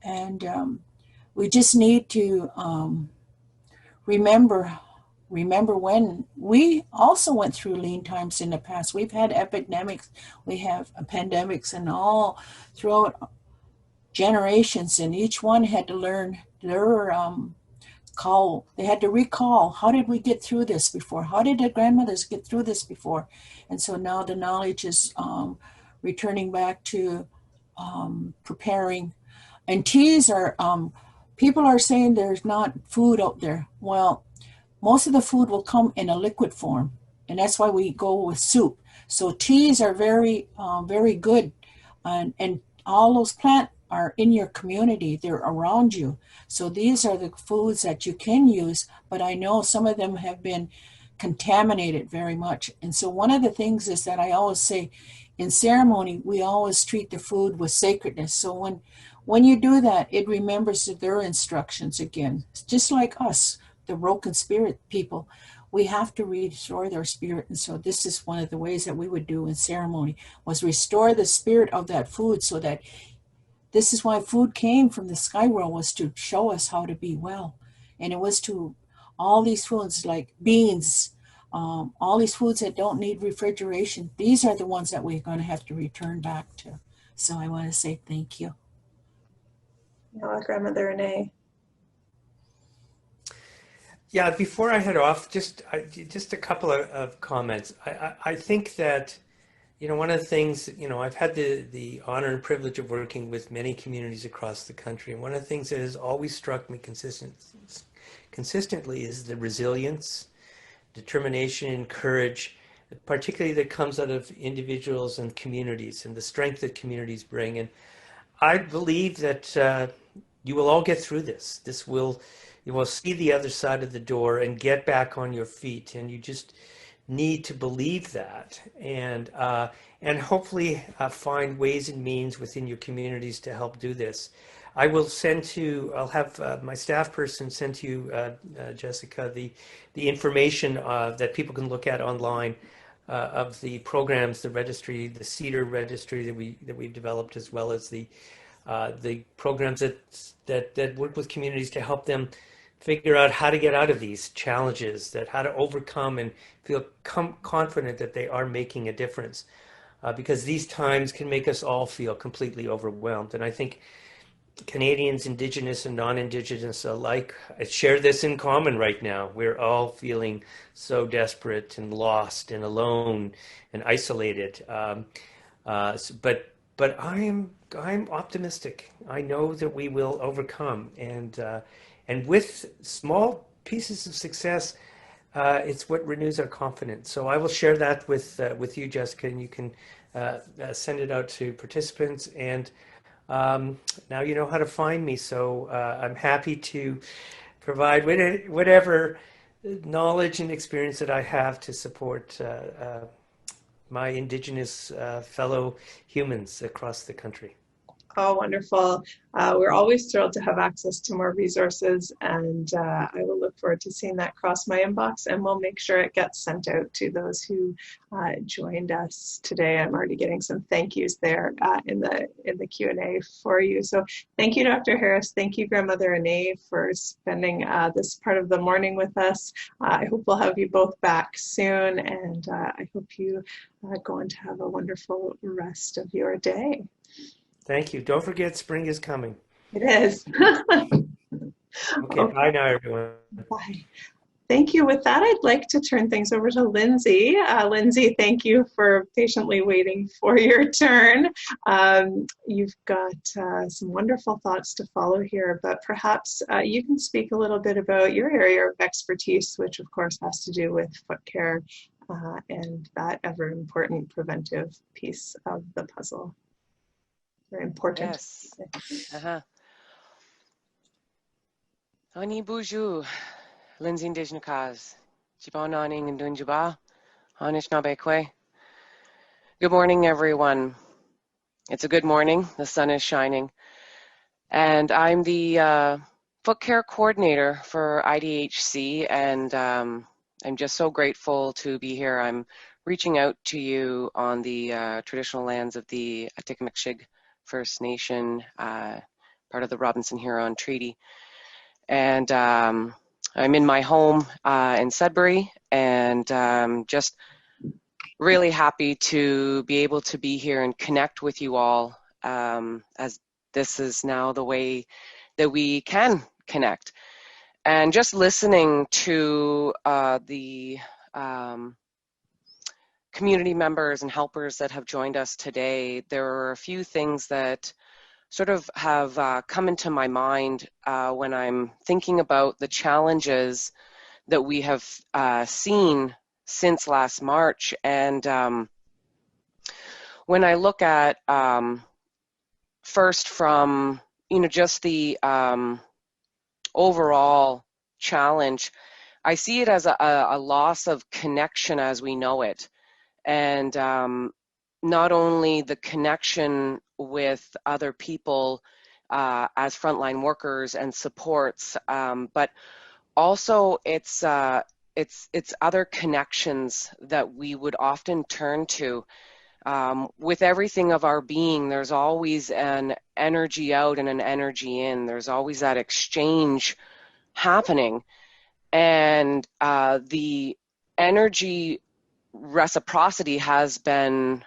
And we just need to remember when we also went through lean times in the past. We've had epidemics, we have pandemics, and all throughout generations, and each one had to learn their they had to recall, how did we get through this before? How did the grandmothers get through this before? And so now the knowledge is returning back to preparing. And teas are, people are saying there's not food out there. Well, most of the food will come in a liquid form, and that's why we go with soup. So teas are very, very good, and all those plants are in your community, they're around you. So these are the foods that you can use, but I know some of them have been contaminated very much. And so one of the things is that I always say, in ceremony, we always treat the food with sacredness. So when you do that, it remembers their instructions again. It's just like us, the broken spirit people. We have to restore their spirit. And so this is one of the ways that we would do in ceremony, was restore the spirit of that food, so that this is why food came from the sky world, was to show us how to be well. And it was to all these foods like beans, all these foods that don't need refrigeration. These are the ones that we're going to have to return back to. So I want to say thank you. Grandmother Renee. Yeah, before I head off, just a couple of comments. I think that, one of the things, I've had the honor and privilege of working with many communities across the country. And one of the things that has always struck me consistently is the resilience, determination, and courage, particularly that comes out of individuals and communities, and the strength that communities bring. And I believe that you will all get through this. You will see the other side of the door and get back on your feet. And you just need to believe that, and hopefully find ways and means within your communities to help do this. I'll have my staff person send to you, Jessica, the information that people can look at online of the programs, the registry, the CEDAR registry that we've developed, as well as the programs that work with communities to help them figure out how to get out of these challenges, how to overcome and feel confident that they are making a difference, because these times can make us all feel completely overwhelmed. And I think Canadians, Indigenous and non-Indigenous alike, share this in common right now. We're all feeling so desperate and lost and alone and isolated. But I'm optimistic. I know that we will overcome, and with small pieces of success, it's what renews our confidence. So I will share that with you, Jessica, and you can send it out to participants. And now you know how to find me. So I'm happy to provide whatever knowledge and experience that I have to support my Indigenous fellow humans across the country. Oh, wonderful. We're always thrilled to have access to more resources, and I will look forward to seeing that cross my inbox, and we'll make sure it gets sent out to those who joined us today. I'm already getting some thank yous there in the Q&A for you. So thank you, Dr. Harris. Thank you, Grandmother Renee, for spending this part of the morning with us. I hope we'll have you both back soon, and I hope you go on to have a wonderful rest of your day. Thank you. Don't forget, spring is coming. It is. Okay, bye now, everyone. Bye. Thank you. With that, I'd like to turn things over to Lindsey. Lindsey, thank you for patiently waiting for your turn. You've got some wonderful thoughts to follow here, but perhaps you can speak a little bit about your area of expertise, which of course has to do with foot care and that ever important preventive piece of the puzzle. Very important. Yes. Ani buju, Lindsey Koch, Jiba Naning and Dunjiba, Hanish Nabekwe. Good morning, everyone. It's a good morning. The sun is shining. And I'm the foot care coordinator for IDHC, and I'm just so grateful to be here. I'm reaching out to you on the traditional lands of the Atikamekshig First Nation, part of the Robinson Huron Treaty. And I'm in my home in Sudbury, and just really happy to be able to be here and connect with you all, as this is now the way that we can connect. And just listening to the community members and helpers that have joined us today, there are a few things that sort of have come into my mind when I'm thinking about the challenges that we have seen since last March. And when I look at first from, just the overall challenge, I see it as a loss of connection as we know it. And not only the connection with other people as frontline workers and supports, but also it's other connections that we would often turn to. With everything of our being, there's always an energy out and an energy in. There's always that exchange happening. And the energy reciprocity has been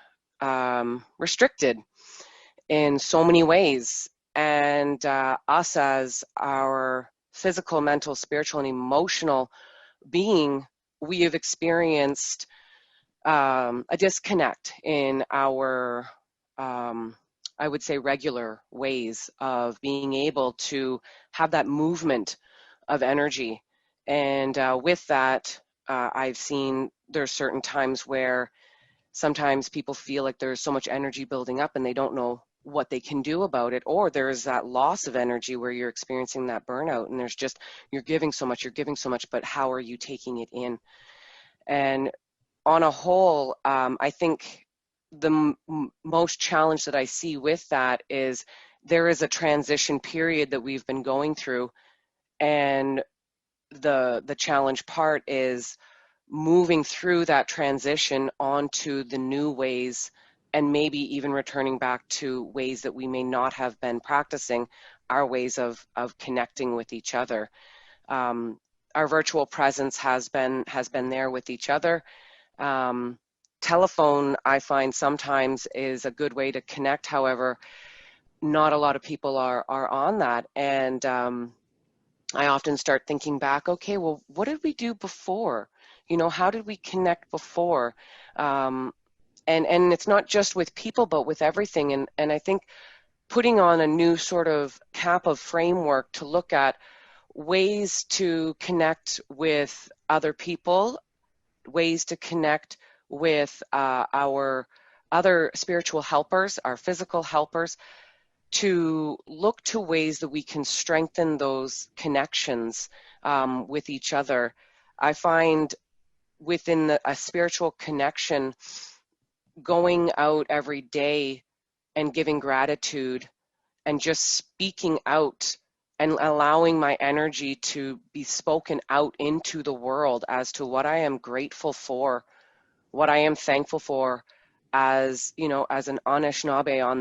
restricted in so many ways. And us as our physical, mental, spiritual, and emotional being, we have experienced a disconnect in our, I would say, regular ways of being able to have that movement of energy. And with that, I've seen there's certain times where sometimes people feel like there's so much energy building up and they don't know what they can do about it, or there's that loss of energy where you're experiencing that burnout and there's just, you're giving so much, but how are you taking it in? And on a whole, I think the most challenge that I see with that is there is a transition period that we've been going through, and the challenge part is moving through that transition onto the new ways, and maybe even returning back to ways that we may not have been practicing, our ways of connecting with each other. Our virtual presence has been there with each other. Telephone, I find sometimes is a good way to connect. However, not a lot of people are on that. And I often start thinking back, okay, well, what did we do before? How did we connect before? And it's not just with people, but with everything. And I think putting on a new sort of cap of framework to look at ways to connect with other people, ways to connect with our other spiritual helpers, our physical helpers, to look to ways that we can strengthen those connections with each other. I find within a spiritual connection, going out every day and giving gratitude and just speaking out and allowing my energy to be spoken out into the world as to what I am grateful for, what I am thankful for, as as an Anishinaabe on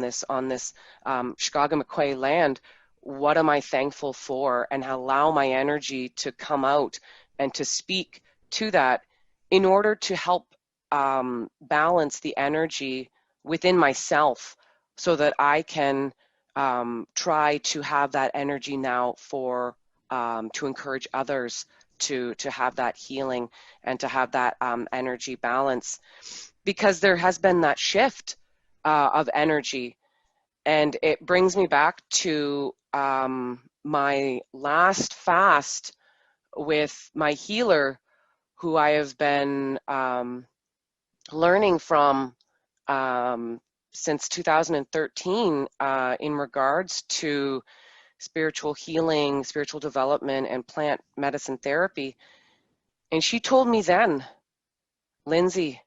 this Shkagamekwe land. What am I thankful for? And allow my energy to come out and to speak to that in order to help balance the energy within myself, so that I can try to have that energy now for to encourage others to have that healing and to have that energy balance, because there has been that shift of energy. And it brings me back to my last fast with my healer, who I have been learning from since 2013 in regards to spiritual healing, spiritual development, and plant medicine therapy. And she told me then, Lindsey,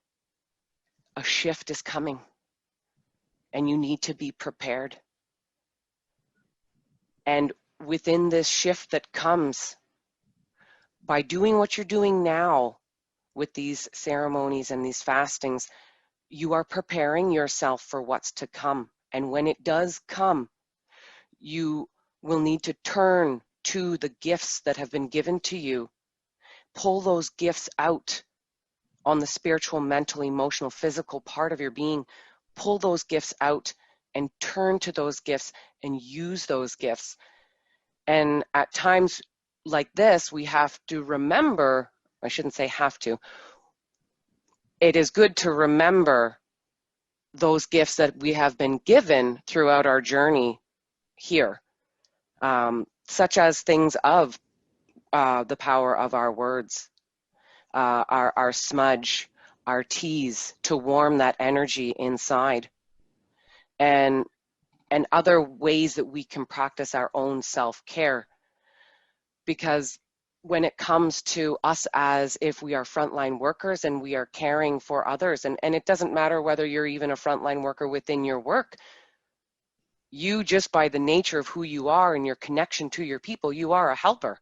a shift is coming and you need to be prepared. And within this shift that comes, by doing what you're doing now with these ceremonies and these fastings, you are preparing yourself for what's to come. And when it does come, you will need to turn to the gifts that have been given to you. Pull those gifts out on the spiritual, mental, emotional, physical part of your being. Pull those gifts out and turn to those gifts and use those gifts. And at times like this, we have to remember, I shouldn't say have to, it is good to remember those gifts that we have been given throughout our journey here, such as things of the power of our words, our smudge, our teas to warm that energy inside, and other ways that we can practice our own self-care. Because when it comes to us as if we are frontline workers and we are caring for others, and it doesn't matter whether you're even a frontline worker within your work, you, just by the nature of who you are and your connection to your people, you are a helper.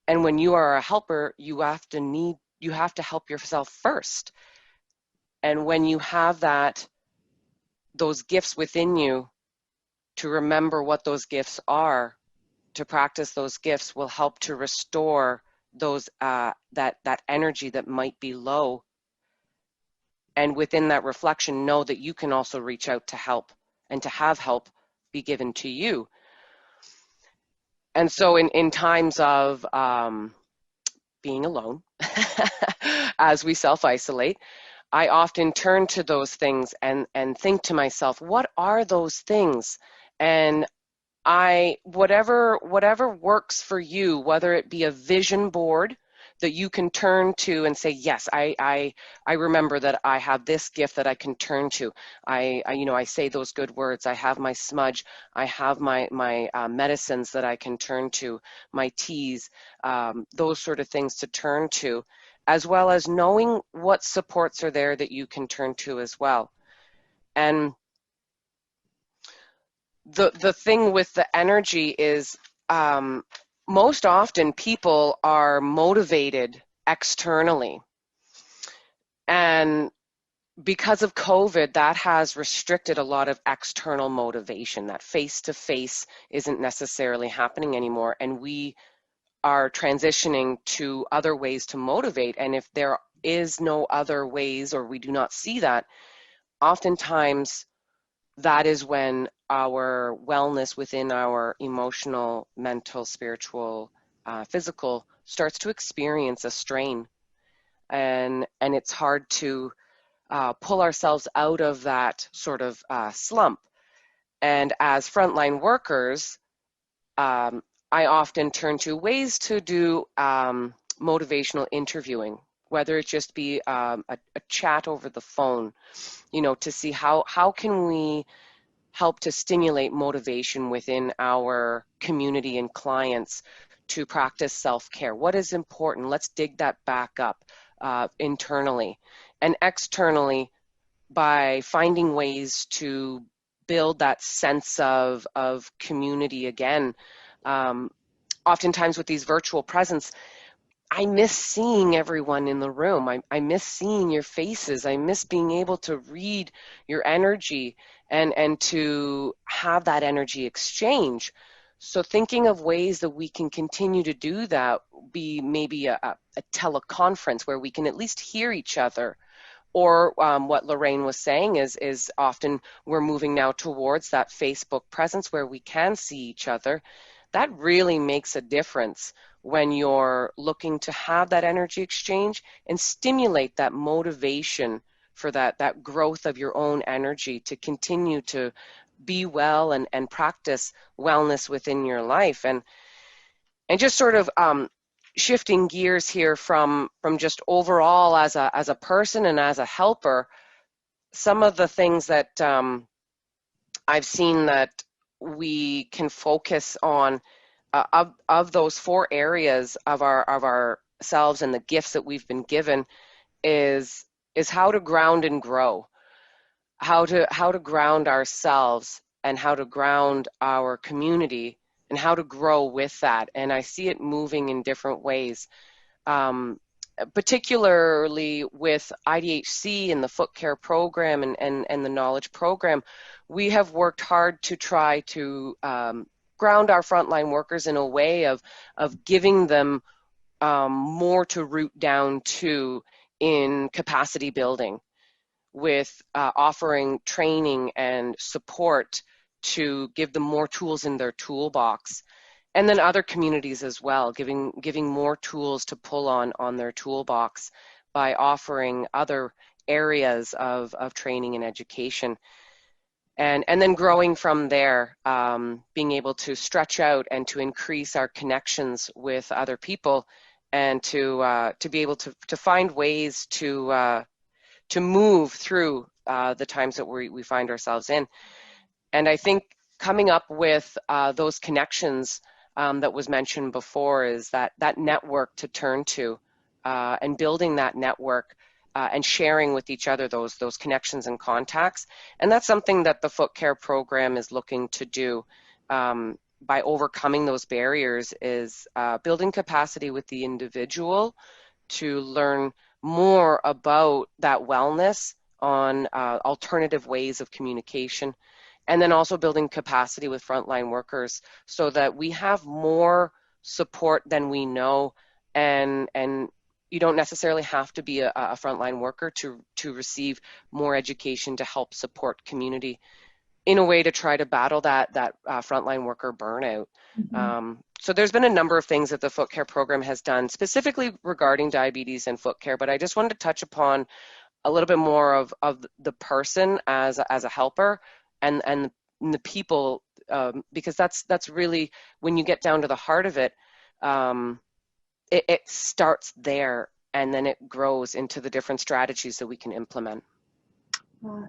And when you are a helper, you have to help yourself first. And when you have those gifts within you, to remember what those gifts are, to practice those gifts will help to restore those that energy that might be low. And within that reflection, know that you can also reach out to help and to have help be given to you. And so in times of being alone, as we self-isolate, I often turn to those things and think to myself, what are those things? And whatever works for you, whether it be a vision board that you can turn to and say, yes, I remember that I have this gift that I can turn to. I say those good words. I have my smudge. I have my medicines that I can turn to, my teas, those sort of things to turn to, as well as knowing what supports are there that you can turn to as well. And the thing with the energy is most often people are motivated externally. And because of COVID, that has restricted a lot of external motivation. That face-to-face isn't necessarily happening anymore. And we are transitioning to other ways to motivate. And if there is no other ways, or we do not see that, oftentimes that is when our wellness within our emotional, mental, spiritual, physical starts to experience a strain. And it's hard to pull ourselves out of that sort of slump. And as frontline workers, I often turn to ways to do motivational interviewing, whether it just be a chat over the phone, to see how can we help to stimulate motivation within our community and clients to practice self-care. What is important? Let's dig that back up internally. And externally, by finding ways to build that sense of community again. Oftentimes with these virtual presents, I miss seeing everyone in the room. I miss seeing your faces. I miss being able to read your energy and to have that energy exchange. So thinking of ways that we can continue to do that, be maybe a teleconference where we can at least hear each other. Or what Lorraine was saying is often we're moving now towards that Facebook presence where we can see each other. That really makes a difference when you're looking to have that energy exchange and stimulate that motivation for that growth of your own energy to continue to be well and practice wellness within your life. And just sort of shifting gears here from just overall as a person and as a helper, some of the things that I've seen that we can focus on of those 4 areas of ourselves and the gifts that we've been given is how to ground and grow, how to ground ourselves and how to ground our community and how to grow with that. And I see it moving in different ways, particularly with IDHC and the foot care program and the knowledge program. We have worked hard to try to ground our frontline workers in a way of giving them more to root down to in capacity building, with offering training and support to give them more tools in their toolbox. And then other communities as well, giving more tools to pull on their toolbox by offering other areas of training and education. And then growing from there, being able to stretch out and to increase our connections with other people, and to be able to find ways to move through the times that we find ourselves in. And I think coming up with those connections that was mentioned before is that network to turn to, and building that network and sharing with each other those connections and contacts. And that's something that the Foot Care program is looking to do by overcoming those barriers, is building capacity with the individual to learn more about that wellness on alternative ways of communication, and then also building capacity with frontline workers so that we have more support than we know, and you don't necessarily have to be a frontline worker to receive more education to help support community in a way to try to battle that frontline worker burnout. Mm-hmm. So there's been a number of things that the Foot Care program has done specifically regarding diabetes and foot care, but I just wanted to touch upon a little bit more of the person as a helper and the people, because that's really, when you get down to the heart of it, it starts there and then it grows into the different strategies that we can implement.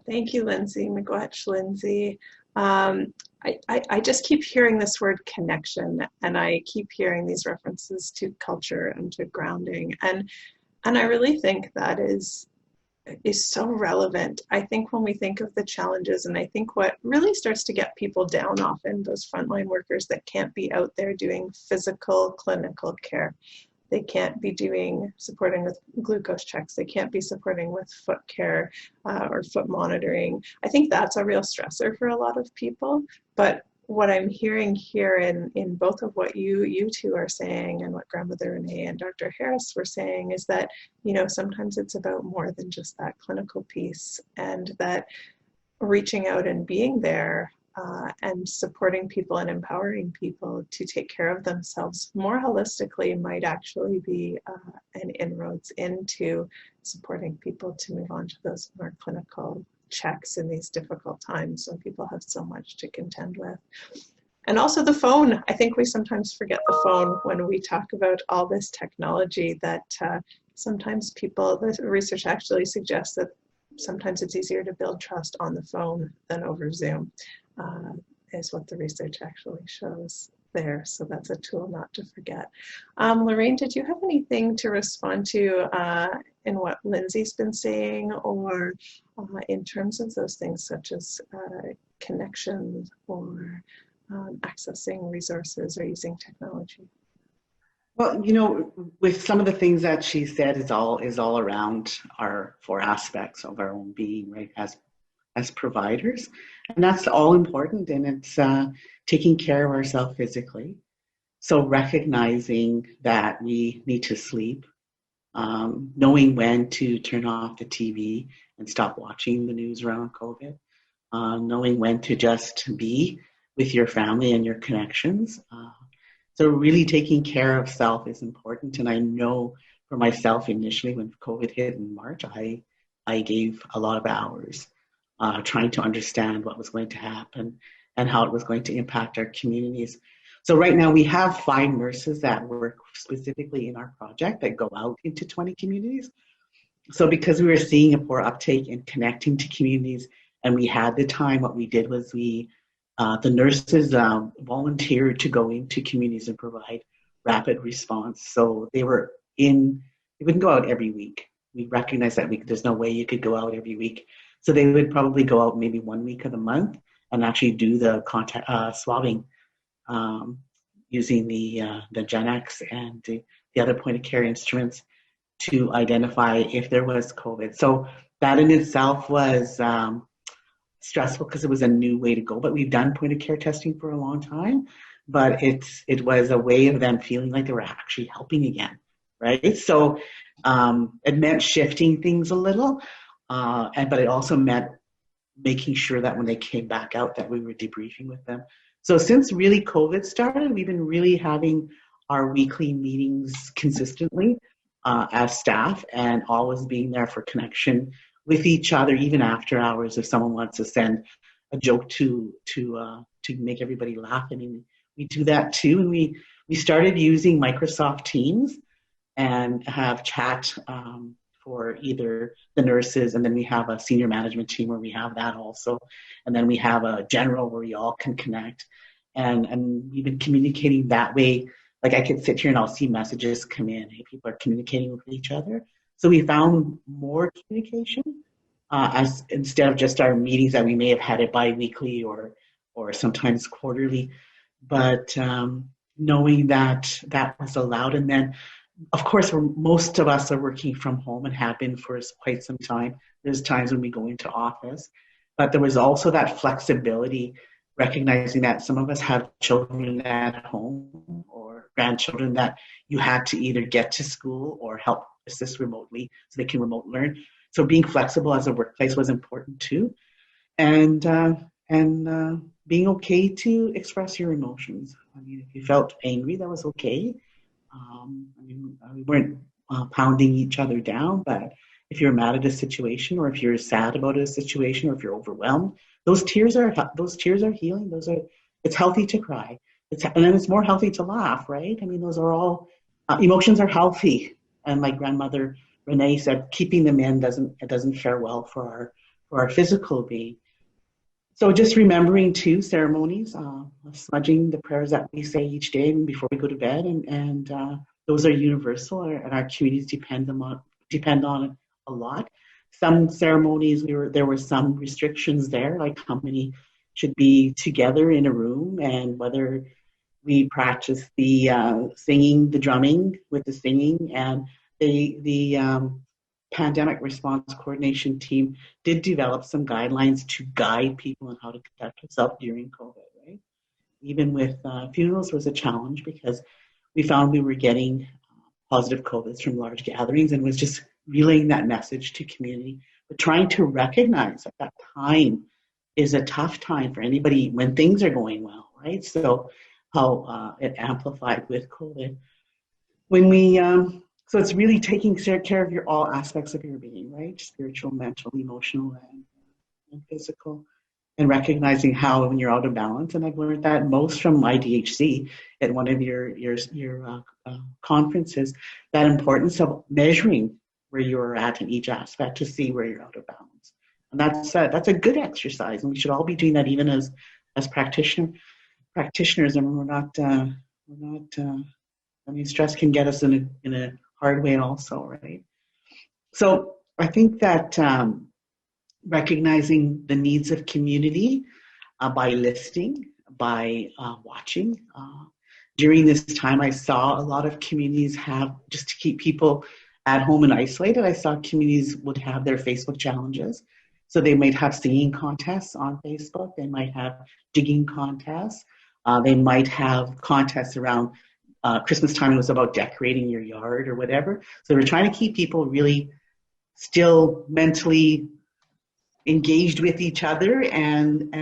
Thank you, Lindsey Koch. Lindsey. I just keep hearing this word connection, and I keep hearing these references to culture and to grounding, and I really think that is so relevant. I think when we think of the challenges, and I think what really starts to get people down often, those frontline workers that can't be out there doing physical clinical care. They can't be supporting with glucose checks. They can't be supporting with foot care or foot monitoring. I think that's a real stressor for a lot of people. But what I'm hearing here in both of what you two are saying and what Grandmother Renee and Dr. Harris were saying is that, sometimes it's about more than just that clinical piece, and that reaching out and being there and supporting people and empowering people to take care of themselves more holistically might actually be an inroads into supporting people to move on to those more clinical checks in these difficult times when people have so much to contend with. And also the phone. I think we sometimes forget the phone when we talk about all this technology, that sometimes the research actually suggests that sometimes it's easier to build trust on the phone than over Zoom. Is what the research actually shows there. So that's a tool not to forget. Lorraine, did you have anything to respond to in what Lindsey's been saying, or in terms of those things such as connections or accessing resources or using technology? Well, with some of the things that she said is all around our 4 aspects of our own being, right, as providers. And that's all important, and it's taking care of ourselves physically. So recognizing that we need to sleep, knowing when to turn off the TV and stop watching the news around COVID, knowing when to just be with your family and your connections. So really taking care of self is important. And I know for myself initially when COVID hit in March, I gave a lot of hours trying to understand what was going to happen and how it was going to impact our communities. So right now we have 5 nurses that work specifically in our project that go out into 20 communities. So because we were seeing a poor uptake in connecting to communities and we had the time, what we did was the nurses volunteered to go into communities and provide rapid response. So they wouldn't go out every week. We recognized that there's no way you could go out every week. So they would probably go out maybe 1 week of the month and actually do the contact swabbing using the Gen X and the other point of care instruments to identify if there was COVID. So that in itself was stressful because it was a new way to go. But we've done point of care testing for a long time. But it was a way of them feeling like they were actually helping again, right? So it meant shifting things a little, but it also meant making sure that when they came back out that we were debriefing with them. So since really COVID started, we've been really having our weekly meetings consistently as staff and always being there for connection with each other, even after hours. If someone wants to send a joke to make everybody laugh, I mean, we do that too. And we started using Microsoft Teams and have chat for either the nurses, and then we have a senior management team where we have that also, and then we have a general where we all can connect, and we've been communicating that way. Like I could sit here and I'll see messages come in. Hey, people are communicating with each other. So we found more communication as instead of just our meetings that we may have had it bi-weekly or sometimes quarterly, but knowing that was allowed. And then of course, most of us are working from home and have been for quite some time. There's times when we go into office, but there was also that flexibility, recognizing that some of us have children at home or grandchildren that you had to either get to school or help assist remotely so they can remote learn. So being flexible as a workplace was important too. And being okay to express your emotions. I mean, if you felt angry, that was okay. We weren't pounding each other down, but if you're mad at a situation, or if you're sad about a situation, or if you're overwhelmed, those tears are healing. It's healthy to cry. And then it's more healthy to laugh, right? I mean, those are all emotions are healthy. And my grandmother Renee said, keeping them in doesn't fare well for our physical being. So just remembering too ceremonies, smudging the prayers that we say each day before we go to bed, and those are universal, and our communities depend on it a lot. Some ceremonies there were some restrictions there, like how many should be together in a room, and whether we practice the singing, the drumming with the singing, and the pandemic response coordination team did develop some guidelines to guide people on how to conduct themselves during COVID, right? Even with funerals was a challenge because we found we were getting positive COVIDs from large gatherings, and was just relaying that message to community, but trying to recognize that time is a tough time for anybody when things are going well, right? So how it amplified with COVID. When we so it's really taking care of all aspects of your being, right? Spiritual, mental, emotional, and physical, and recognizing how when you're out of balance. And I've learned that most from IDHC at one of your conferences, that importance of measuring where you're at in each aspect to see where you're out of balance. And that's a good exercise, and we should all be doing that, even as practitioners. And we're not. I mean, stress can get us in a hard way also, right? So I think that recognizing the needs of community by listening, by watching. During this time, I saw a lot of communities have, just to keep people at home and isolated, I saw communities would have their Facebook challenges. So they might have singing contests on Facebook. They might have digging contests. They might have contests around Christmas time. It was about decorating your yard or whatever. So we're trying to keep people really still mentally engaged with each other and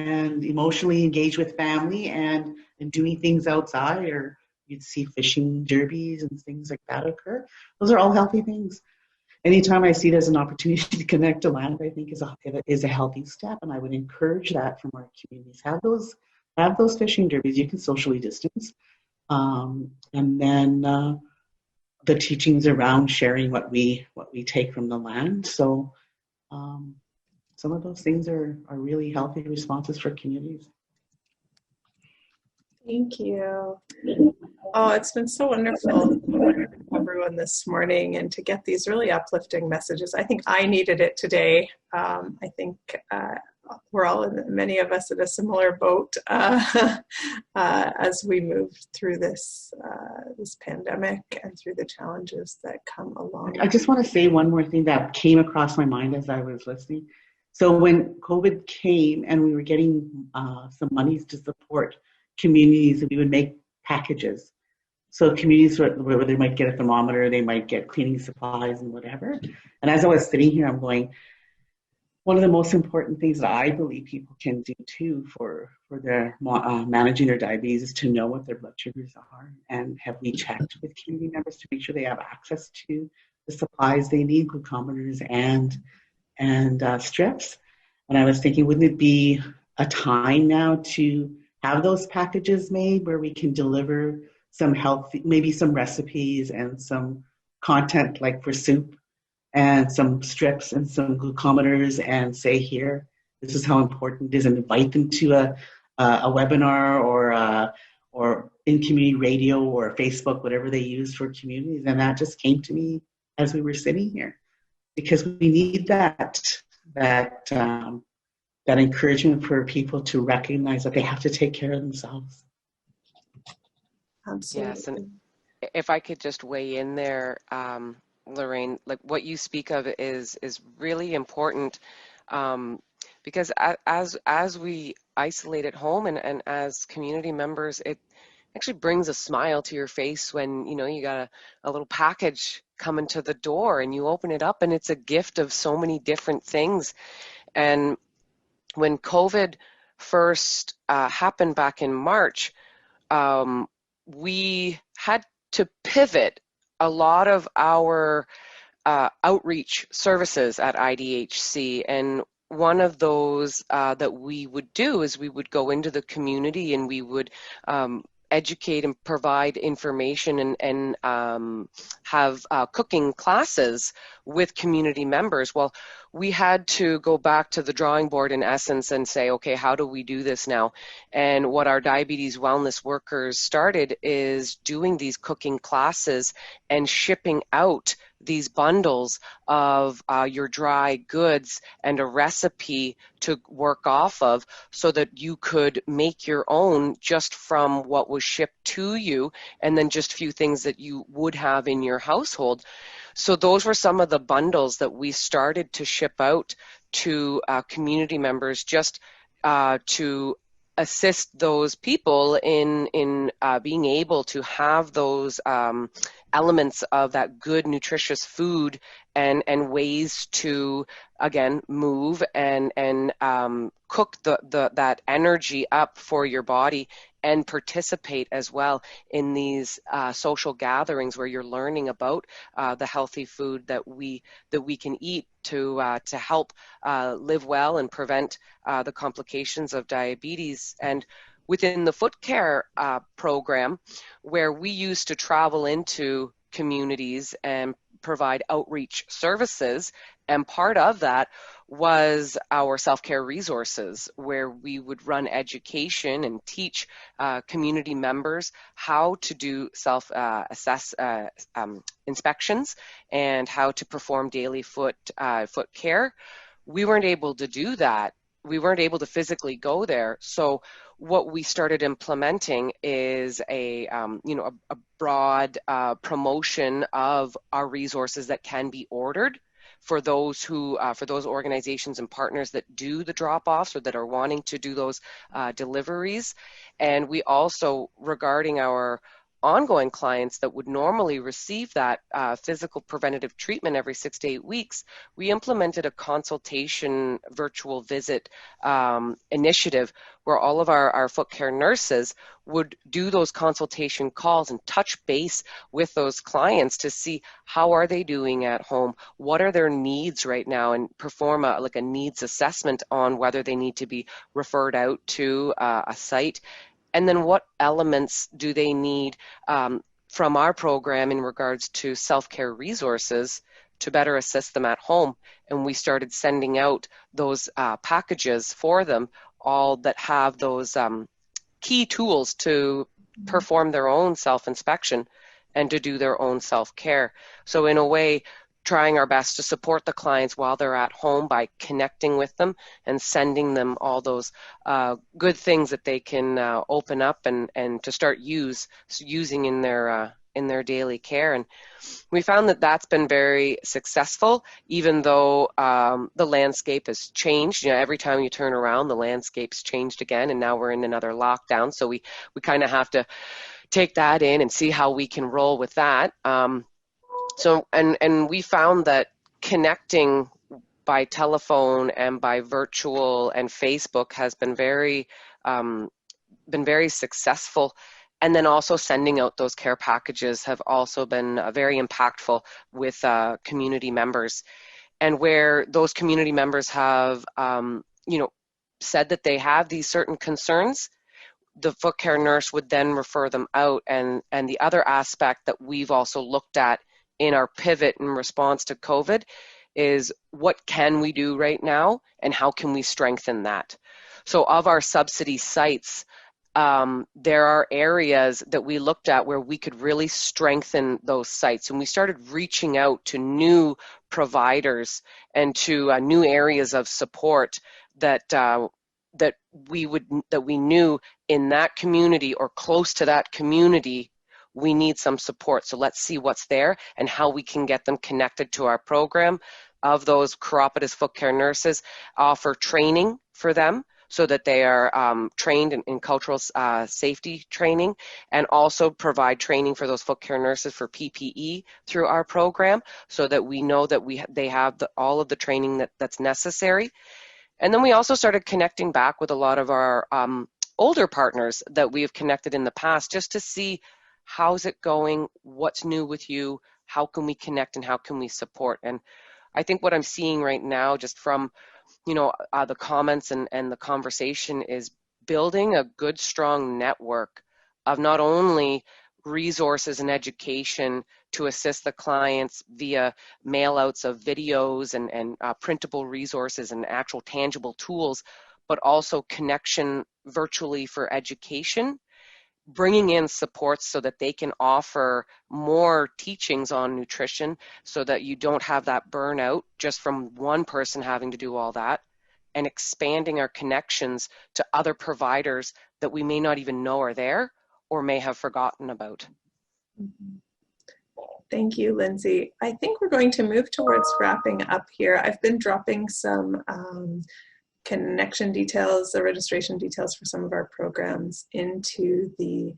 emotionally engaged with family and doing things outside or you'd see fishing derbies and things like that occur. Those are all healthy things. Anytime I see there's an opportunity to connect to land, I think is a healthy step, and I would encourage that from our communities. Have those fishing derbies. You can socially distance, and then the teachings around sharing what we take from the land. So some of those things are really healthy responses for communities. Thank you. Oh, it's been so wonderful, everyone, this morning, and to get these really uplifting messages. I think I needed it today. I think we're all, many of us, in a similar boat as we move through this pandemic and through the challenges that come along. I just want to say one more thing that came across my mind as I was listening. So when COVID came and we were getting some monies to support communities, we would make packages. So communities where they might get a thermometer, they might get cleaning supplies and whatever. And as I was sitting here, I'm going, one of the most important things that I believe people can do too for their managing their diabetes is to know what their blood sugars are. And have we checked with community members to make sure they have access to the supplies they need, glucometers and strips. And I was thinking, wouldn't it be a time now to have those packages made where we can deliver some healthy, maybe some recipes and some content like for soup and some strips and some glucometers, and say, here, this is how important it is, and invite them to a webinar or in community radio or Facebook, whatever they use for communities. And that just came to me as we were sitting here, because we need that encouragement for people to recognize that they have to take care of themselves. Absolutely. Yes, and if I could just weigh in there, Lorraine, like what you speak of is really important, because as we isolate at home and as community members, it actually brings a smile to your face when you got a little package coming to the door and you open it up and it's a gift of so many different things. And when COVID first happened back in March, we had to pivot a lot of our outreach services at IDHC. And one of those that we would do is we would go into the community and we would educate and provide information and have cooking classes with community members. Well, we had to go back to the drawing board in essence and say, okay, how do we do this now? And what our diabetes wellness workers started is doing these cooking classes and shipping out these bundles of your dry goods and a recipe to work off of, so that you could make your own just from what was shipped to you, and then just a few things that you would have in your household. So those were some of the bundles that we started to ship out to community members, just to assist those people in being able to have those elements of that good nutritious food and ways to again move and cook that energy up for your body, and participate as well in these social gatherings where you're learning about the healthy food that we can eat to help live well and prevent the complications of diabetes. And within the foot care program, where we used to travel into communities and provide outreach services, and part of that was our self-care resources, where we would run education and teach community members how to do self-assess inspections and how to perform daily foot care. We weren't able to do that. We weren't able to physically go there. So what we started implementing is a broad promotion of our resources that can be ordered for those for those organizations and partners that do the drop-offs or that are wanting to do those deliveries. And we also, regarding our ongoing clients that would normally receive that physical preventative treatment every 6 to 8 weeks, we implemented a consultation virtual visit initiative where all of our foot care nurses would do those consultation calls and touch base with those clients to see how are they doing at home, what are their needs right now, and perform a needs assessment on whether they need to be referred out to a site. And then what elements do they need from our program in regards to self-care resources to better assist them at home? And we started sending out those packages for them, all that have those key tools to perform their own self-inspection and to do their own self-care. So in a way, trying our best to support the clients while they're at home by connecting with them and sending them all those good things that they can open up and to start using in their daily care. And we found that that's been very successful, even though the landscape has changed. You know, every time you turn around, the landscape's changed again, and now we're in another lockdown. So we kind of have to take that in and see how we can roll with that. So, and we found that connecting by telephone and by virtual and Facebook has been very successful. And then also sending out those care packages have also been very impactful with community members. And where those community members have, said that they have these certain concerns, the foot care nurse would then refer them out. And the other aspect that we've also looked at in our pivot in response to COVID is what can we do right now and how can we strengthen that? So of our subsidy sites, there are areas that we looked at where we could really strengthen those sites. And we started reaching out to new providers and to new areas of support that we knew in that community or close to that community we need some support. So let's see what's there and how we can get them connected to our program. Of those chiropodist foot care nurses, offer training for them so that they are trained in cultural safety training, and also provide training for those foot care nurses for PPE through our program so that we know that they have all of the training that's necessary. And then we also started connecting back with a lot of our older partners that we have connected in the past, just to see how's it going, what's new with you, how can we connect and how can we support. And I think what I'm seeing right now, just from the comments and the conversation, is building a good, strong network of not only resources and education to assist the clients via mail-outs of videos and printable resources and actual tangible tools, but also connection virtually for education, bringing in supports so that they can offer more teachings on nutrition so that you don't have that burnout just from one person having to do all that, and expanding our connections to other providers that we may not even know are there or may have forgotten about. Thank you, Lindsey. I think we're going to move towards wrapping up here. I've been dropping some connection details, the registration details for some of our programs into the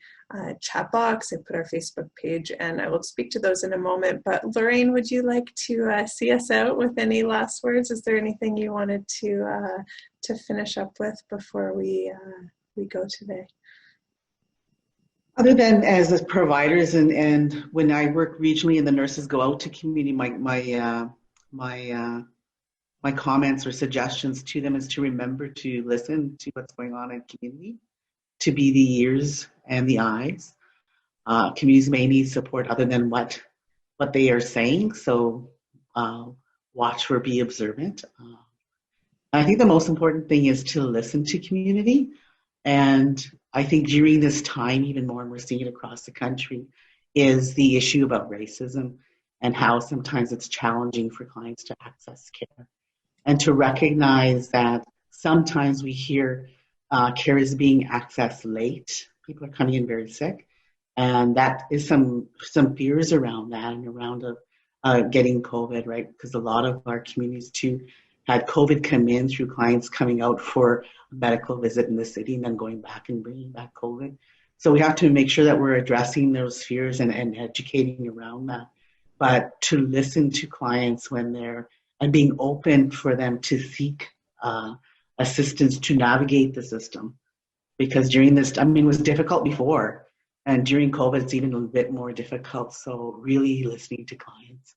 chat box. I put our Facebook page, and I will speak to those in a moment. But Lorraine, would you like to see us out with any last words? Is there anything you wanted to finish up with before we go today? Other than as providers, and when I work regionally and the nurses go out to community, my comments or suggestions to them is to remember to listen to what's going on in community, to be the ears and the eyes. Communities may need support other than what they are saying, so watch or be observant. I think the most important thing is to listen to community, and I think during this time, even more, and we're seeing it across the country, is the issue about racism and how sometimes it's challenging for clients to access care. And to recognize that sometimes we hear care is being accessed late. People are coming in very sick. And that is some fears around that and around getting COVID, right? Because a lot of our communities too had COVID come in through clients coming out for a medical visit in the city and then going back and bringing back COVID. So we have to make sure that we're addressing those fears and educating around that. But to listen to clients when they're, and being open for them to seek assistance to navigate the system. Because during this, I mean, it was difficult before. And during COVID, it's even a bit more difficult. So really listening to clients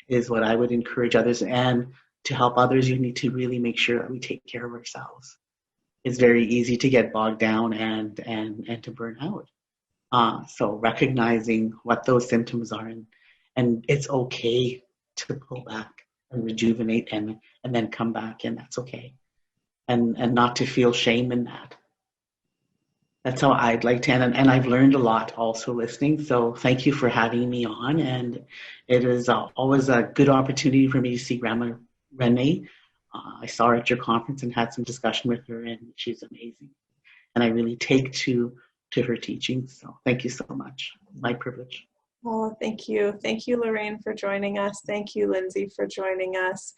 is what I would encourage others. And to help others, you need to really make sure that we take care of ourselves. It's very easy to get bogged down and to burn out. So recognizing what those symptoms are, and it's okay to pull back and rejuvenate and then come back, and that's okay. And not to feel shame in that. That's how I'd like to end. And I've learned a lot also listening. So thank you for having me on. And it is always a good opportunity for me to see Grandma Renee. I saw her at your conference and had some discussion with her, and she's amazing. And I really take to her teaching. So thank you so much. My privilege. Oh, thank you. Thank you, Lorraine, for joining us. Thank you, Lindsey, for joining us.